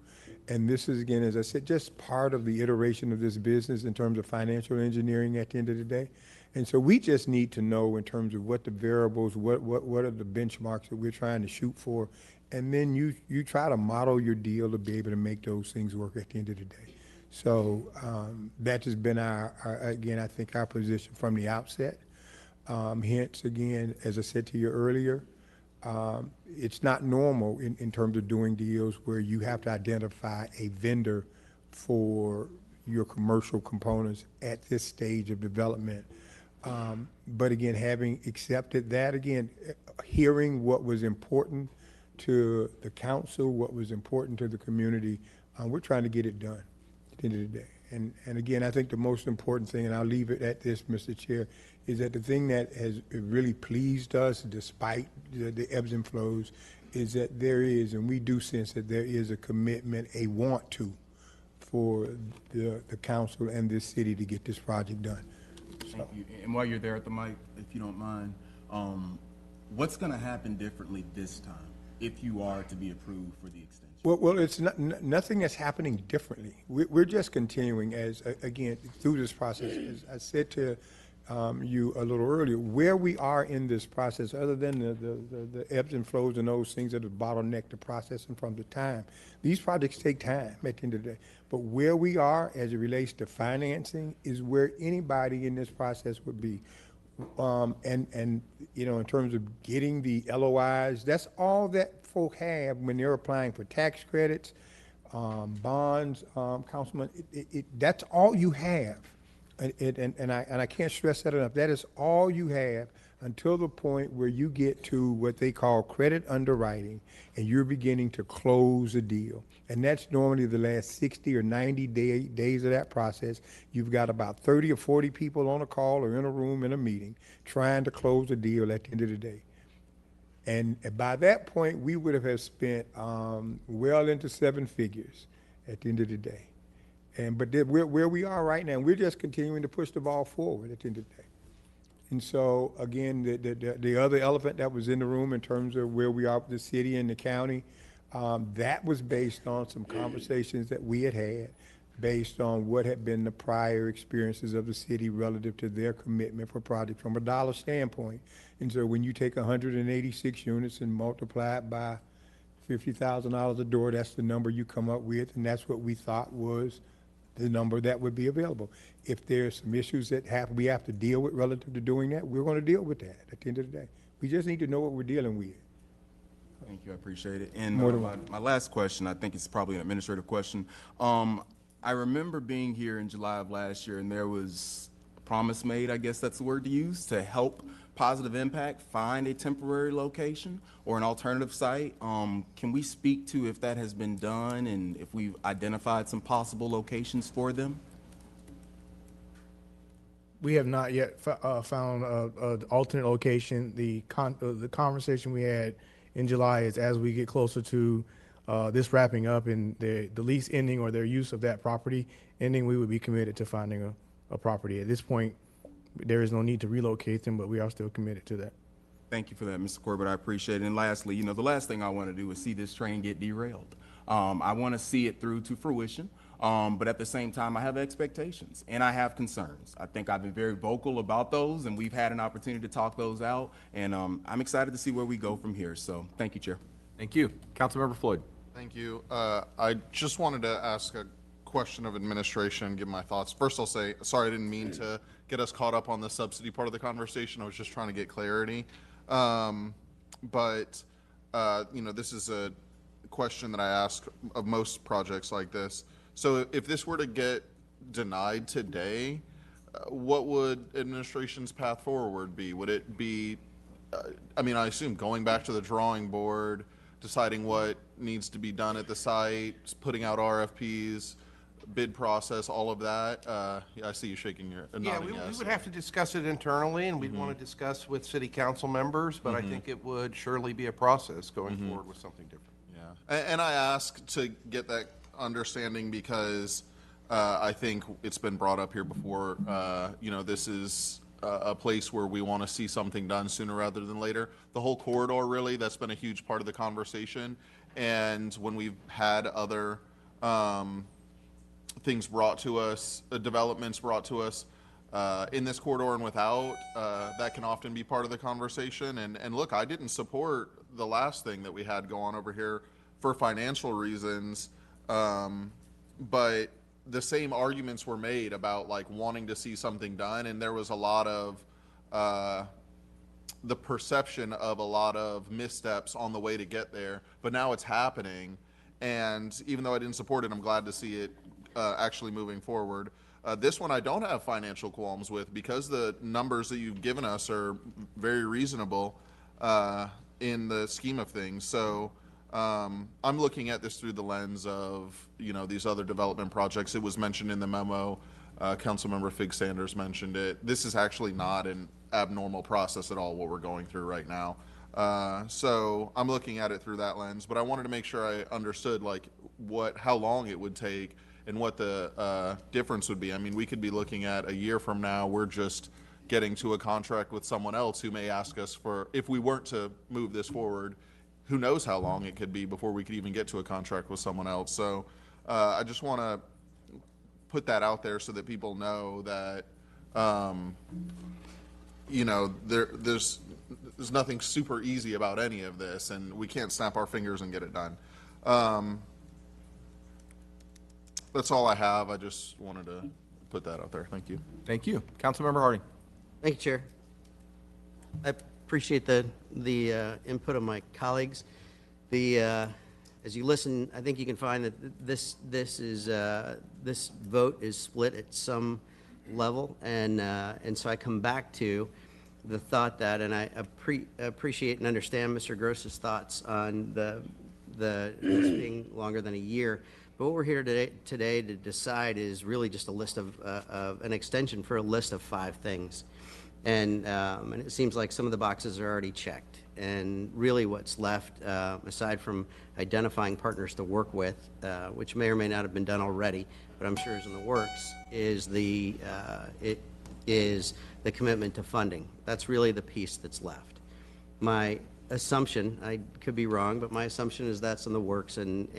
And this is, again, as I said, just part of the iteration of this business in terms of financial engineering at the end of the day. And so we just need to know in terms of what the variables, what are the benchmarks that we're trying to shoot for. And then you try to model your deal to be able to make those things work at the end of the day. So that has been our again, I think our position from the outset. Hence, again, as I said to you earlier, it's not normal in terms of doing deals where you have to identify a vendor for your commercial components at this stage of development. But again, having accepted that, again, hearing what was important to the council, what was important to the community, we're trying to get it done at the end of the day. And again, I think the most important thing, and I'll leave it at this, Mr. Chair, is that the thing that has really pleased us, despite the ebbs and flows, is that there is, and we do sense that there is a commitment, a want to, for the council and this city to get this project done. Thank you. And while you're there at the mic, if you don't mind, what's going to happen differently this time if you are to be approved for the extension? Well, it's nothing that's happening differently. We're just continuing as, again, through this process. As I said to you a little earlier, where we are in this process, other than the ebbs and flows and those things that have bottlenecked the process and from the time, these projects take time at the end of the day. But where we are as it relates to financing is where anybody in this process would be. And you know, in terms of getting the LOIs, that's all that folk have when they're applying for tax credits, bonds, Councilman. That's all you have. And I can't stress that enough. That is all you have until the point where you get to what they call credit underwriting and you're beginning to close a deal. And that's normally the last 60 or 90 days of that process. You've got about 30 or 40 people on a call or in a room in a meeting trying to close a deal at the end of the day. And by that point, we would have spent well into 7 figures at the end of the day. But where we are right now, we're just continuing to push the ball forward at the end of the day. And so, again, the other elephant that was in the room in terms of where we are with the city and the county, that was based on some conversations that we had based on what had been the prior experiences of the city relative to their commitment for projects from a dollar standpoint. And so when you take 186 units and multiply it by $50,000 a door, that's the number you come up with, and that's what we thought was the number that would be available. If there's some issues that we have to deal with relative to doing that, we're going to deal with that at the end of the day. We just need to know what we're dealing with. Thank you, I appreciate it. And my last question, I think it's probably an administrative question. I remember being here in July of last year, and there was a promise made, I guess that's the word to use, to help Positive Impact find a temporary location or an alternative site. Can we speak to if that has been done and if we've identified some possible locations for them? We have not yet found an alternate location. The conversation we had in July is as we get closer to this wrapping up and the lease ending or their use of that property ending, we would be committed to finding a property. At this point, there is no need to relocate them, but we are still committed to that. Thank you for that, Mr. Corbett. I appreciate it. And lastly, you know, the last thing I want to do is see this train get derailed. I want to see it through to fruition, but at the same time, I have expectations and I have concerns. I think I've been very vocal about those, and we've had an opportunity to talk those out, and I'm excited to see where we go from here. So thank you, Chair. Thank you. Councilmember Floyd. Thank you. I just wanted to ask a question of administration and give my thoughts. First, I'll say, sorry, I didn't mean to get us caught up on the subsidy part of the conversation. I was just trying to get clarity. But you know, this is a question that I ask of most projects like this. So if this were to get denied today, what would administration's path forward be? Would it be, I mean, I assume going back to the drawing board, deciding what needs to be done at the site, putting out RFPs, bid process, all of that? Yeah, I see you shaking your, Yeah, nodding we yes. would have to discuss it internally, and we'd want to discuss with city council members, but I think it would surely be a process going forward with something different. Yeah, and I ask to get that understanding because I think it's been brought up here before. You know, this is a place where we want to see something done sooner rather than later. The whole corridor, really, that's been a huge part of the conversation. And when we've had other things brought to us, developments brought to us in this corridor and without, that can often be part of the conversation. And look, I didn't support the last thing that we had go on over here for financial reasons, but the same arguments were made about like wanting to see something done, and there was a lot of the perception of a lot of missteps on the way to get there, but now it's happening. And even though I didn't support it, I'm glad to see it actually moving forward. This one I don't have financial qualms with because the numbers that you've given us are very reasonable in the scheme of things. So I'm looking at this through the lens of, you know, these other development projects. It was mentioned in the memo. Councilmember Fig Sanders mentioned it. This is actually not an abnormal process at all, what we're going through right now. So I'm looking at it through that lens, but I wanted to make sure I understood like how long it would take and what the difference would be. I mean, we could be looking at a year from now, we're just getting to a contract with someone else who may ask us for, if we weren't to move this forward, who knows how long it could be before we could even get to a contract with someone else. So I just want to put that out there so that people know that, you know, there's nothing super easy about any of this, and we can't snap our fingers and get it done. That's all I have. I just wanted to put that out there. Thank you. Thank you. Councilmember Harding. Thank you, Chair. I appreciate the input of my colleagues. As you listen, I think you can find that this vote is split at some level, and so I come back to the thought that, and I appreciate and understand Mr. Gross's thoughts on this being longer than a year. But what we're here today to decide is really just a list of an extension for a list of 5 things. And it seems like some of the boxes are already checked. And really what's left, aside from identifying partners to work with, which may or may not have been done already, but I'm sure is in the works, is the commitment to funding. That's really the piece that's left. My assumption, I could be wrong, but my assumption is that's in the works, and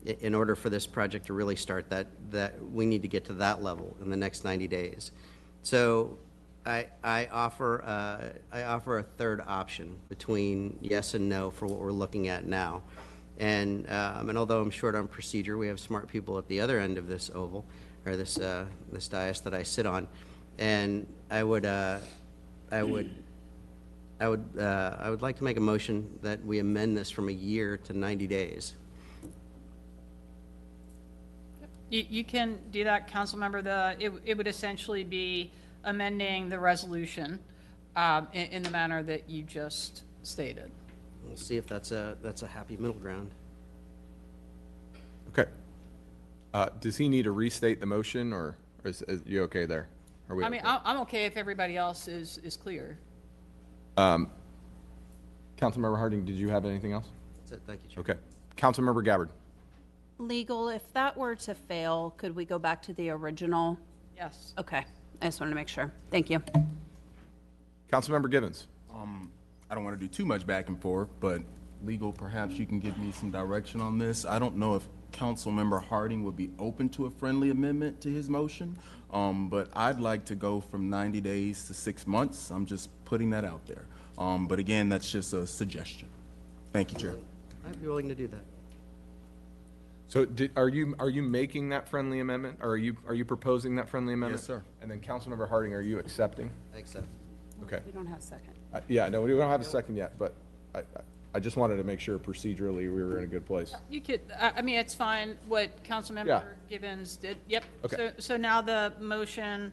in order for this project to really start, that we need to get to that level in the next 90 days. So I offer a third option between yes and no for what we're looking at now. And although I'm short on procedure, we have smart people at the other end of this oval, or this dais that I sit on, and I would like to make a motion that we amend this from a year to 90 days. You can do that, Councilmember. It would essentially be amending the resolution in the manner that you just stated. We'll see if that's a happy middle ground. Okay. Does he need to restate the motion, or is you okay there? Are we I mean, okay? I'm okay if everybody else is clear. Councilmember Harding, did you have anything else? That's it. Thank you, Chair. Okay. Councilmember Gabbard. Legal, if that were to fail, could we go back to the original? Yes. Okay, I just wanted to make sure. Thank you. Councilmember Givens. I don't want to do too much back and forth, but legal, perhaps you can give me some direction on this. I don't know if Councilmember Harding would be open to a friendly amendment to his motion, but I'd like to go from 90 days to 6 months. I'm just putting that out there. But again, that's just a suggestion. Thank you, Chair. I'd be willing to do that. So are you making that friendly amendment, or are you proposing that friendly amendment? Yes, sir. And then Councilmember Harding, are you accepting? I accept. Okay. We don't have a second. Yeah, no, we don't have a second yet, but I just wanted to make sure procedurally we were in a good place. You could, I mean, it's fine what Yeah. Councilmember Gibbons did. Yep. Okay. So now the motion,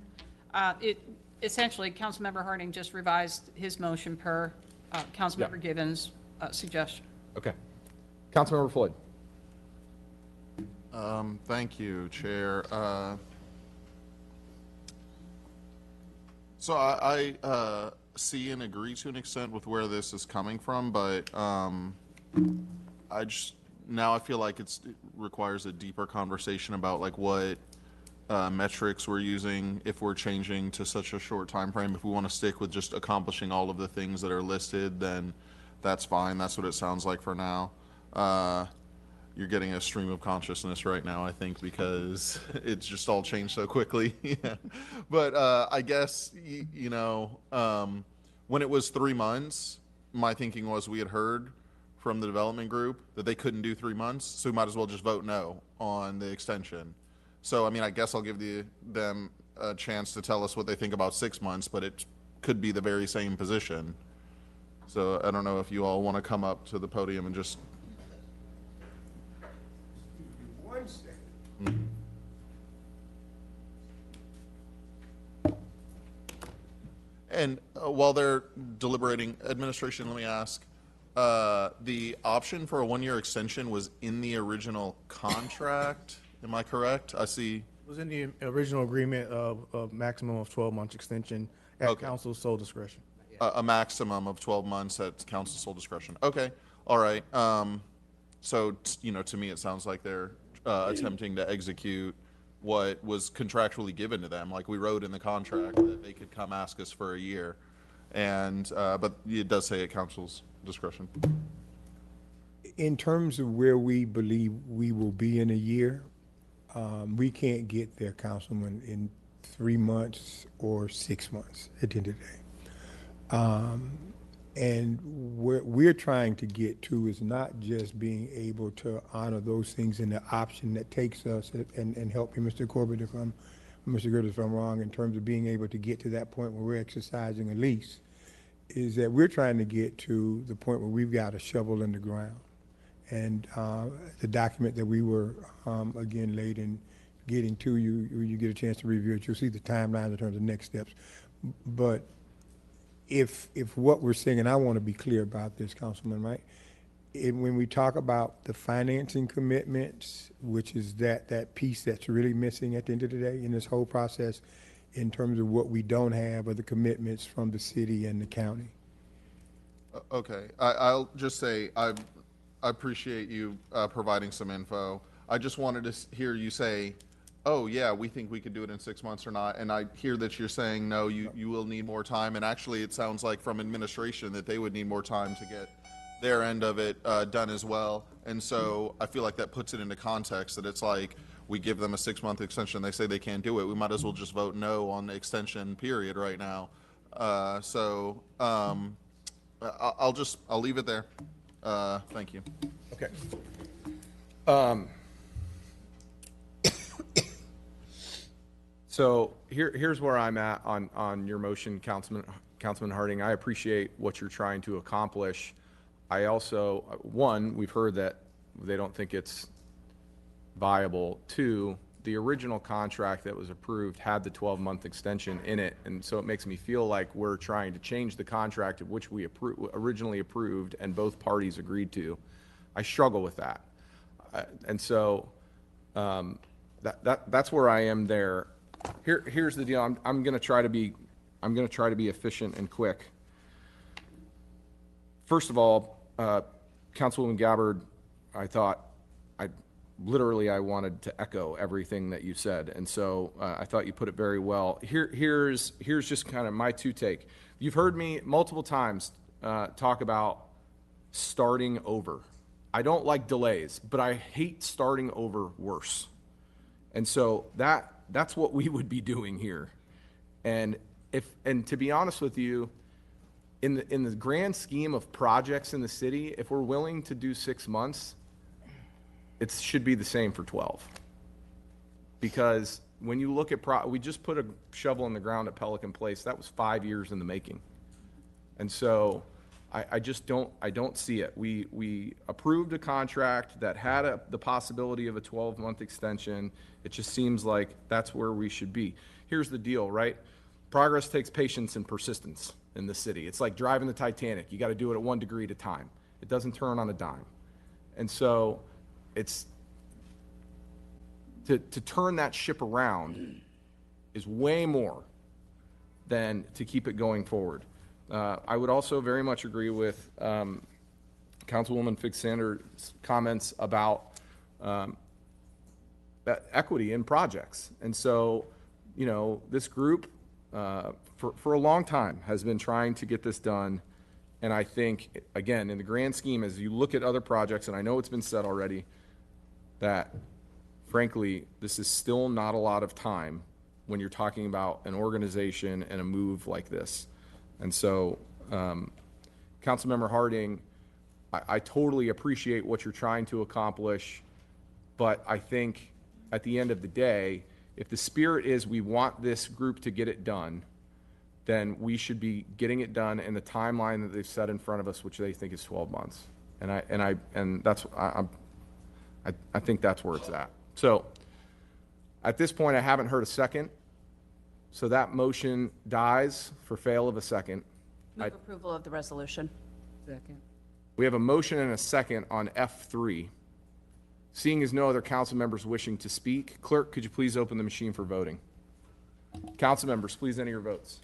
essentially, Councilmember Harding just revised his motion per Councilmember Gibbons' suggestion. Okay. Councilmember Floyd. Thank you, Chair. So I see and agree to an extent with where this is coming from, but now I feel like it requires a deeper conversation about like what metrics we're using if we're changing to such a short time frame. If we want to stick with just accomplishing all of the things that are listed, then that's fine. That's what it sounds like for now. You're getting a stream of consciousness right now, I think, because it's just all changed so quickly. Yeah. But I guess, when it was 3 months, my thinking was we had heard from the development group that they couldn't do 3 months, so we might as well just vote no on the extension. So, I mean, I guess I'll give them a chance to tell us what they think about 6 months, but it could be the very same position. So I don't know if you all want to come up to the podium and just... And while they're deliberating, administration, let me ask, the option for a 1-year extension was in the original contract, am I correct? I see. It was in the original agreement of a maximum of 12 months extension at council's sole discretion. A maximum of 12 months at council's sole discretion. Okay, all right. So, to me, it sounds like they're attempting to execute what was contractually given to them. Like we wrote in the contract that they could come ask us for a year. And, but it does say at council's discretion. In terms of where we believe we will be in a year, we can't get there, Councilman, in 3 months or 6 months at the end of the day. And what we're trying to get to is not just being able to honor those things in the option that takes us, and help me, Mr. Corbett, Mr. Gertis, if I'm wrong, in terms of being able to get to that point where we're exercising a lease, is that we're trying to get to the point where we've got a shovel in the ground. And the document that we were, again, late in getting to you, when you get a chance to review it, you'll see the timeline in terms of next steps. But if what we're saying, and I want to be clear about this, Councilman, right? When we talk about the financing commitments, which is that piece that's really missing at the end of the day in this whole process, in terms of what we don't have are the commitments from the city and the county. Okay, I'll just say I appreciate you providing some info. I just wanted to hear you say, oh yeah, we think we could do it in 6 months or not. And I hear that you're saying, no, you will need more time. And actually it sounds like from administration that they would need more time to get their end of it done as well. And so I feel like that puts it into context that it's like, we give them a 6-month extension, they say they can't do it. We might as well just vote no on the extension period right now. I'll leave it there. Thank you. Okay. So here's where I'm at on your motion, Councilman Harding. I appreciate what you're trying to accomplish. I also, one, we've heard that they don't think it's viable. Two, the original contract that was approved had the 12-month extension in it, and so it makes me feel like we're trying to change the contract of which we originally approved and both parties agreed to. I struggle with that, and so that's where I am there. Here's the deal. I'm going to try to be efficient and quick. First of all, Councilwoman Gabbard, I thought literally, I wanted to echo everything that you said. And so I thought you put it very well. Here's just kind of my two take. You've heard me multiple times talk about starting over. I don't like delays, but I hate starting over worse. And so that's what we would be doing here. And to be honest with you, in the grand scheme of projects in the city, if we're willing to do 6 months, it should be the same for 12. Because when you look at we just put a shovel in the ground at Pelican Place. That was 5 years in the making. And so I don't see it. We approved a contract that had the possibility of a 12-month extension. It just seems like that's where we should be. Here's the deal, right? Progress takes patience and persistence in the city. It's like driving the Titanic. You got to do it at 1 degree at a time. It doesn't turn on a dime. And so it's to turn that ship around is way more than to keep it going forward. I would also very much agree with Councilwoman Fix-Sander's comments about that equity in projects. And so, you know, this group for a long time has been trying to get this done. And I think, again, in the grand scheme, as you look at other projects, and I know it's been said already, that frankly, this is still not a lot of time when you're talking about an organization and a move like this. And so, Councilmember Harding, I totally appreciate what you're trying to accomplish, but I think at the end of the day, if the spirit is we want this group to get it done, then we should be getting it done in the timeline that they've set in front of us, which they think is 12 months. I think that's where it's at. So at this point, I haven't heard a second. So that motion dies for fail of a second. Move approval of the resolution. Second. We have a motion and a second on F3. Seeing as no other council members wishing to speak, clerk, could you please open the machine for voting? Council members, please enter your votes.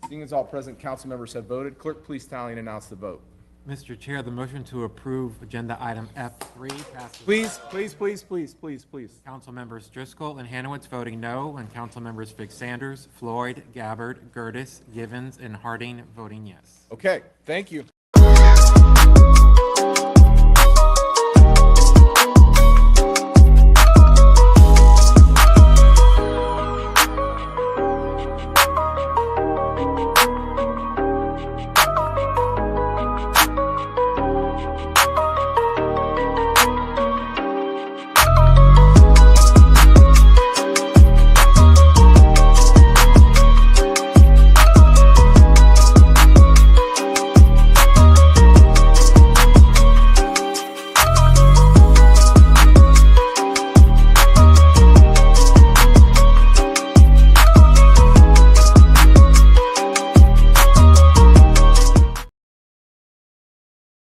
Seeing as all present council members have voted, clerk, please tally and announce the vote. Mr. Chair, the motion to approve agenda item F3 passes. Please. Council members Driscoll and Hanowitz voting no, and council members Fix-Sanders, Floyd, Gabbard, Gertis, Givens, and Harding voting yes. Okay, thank you.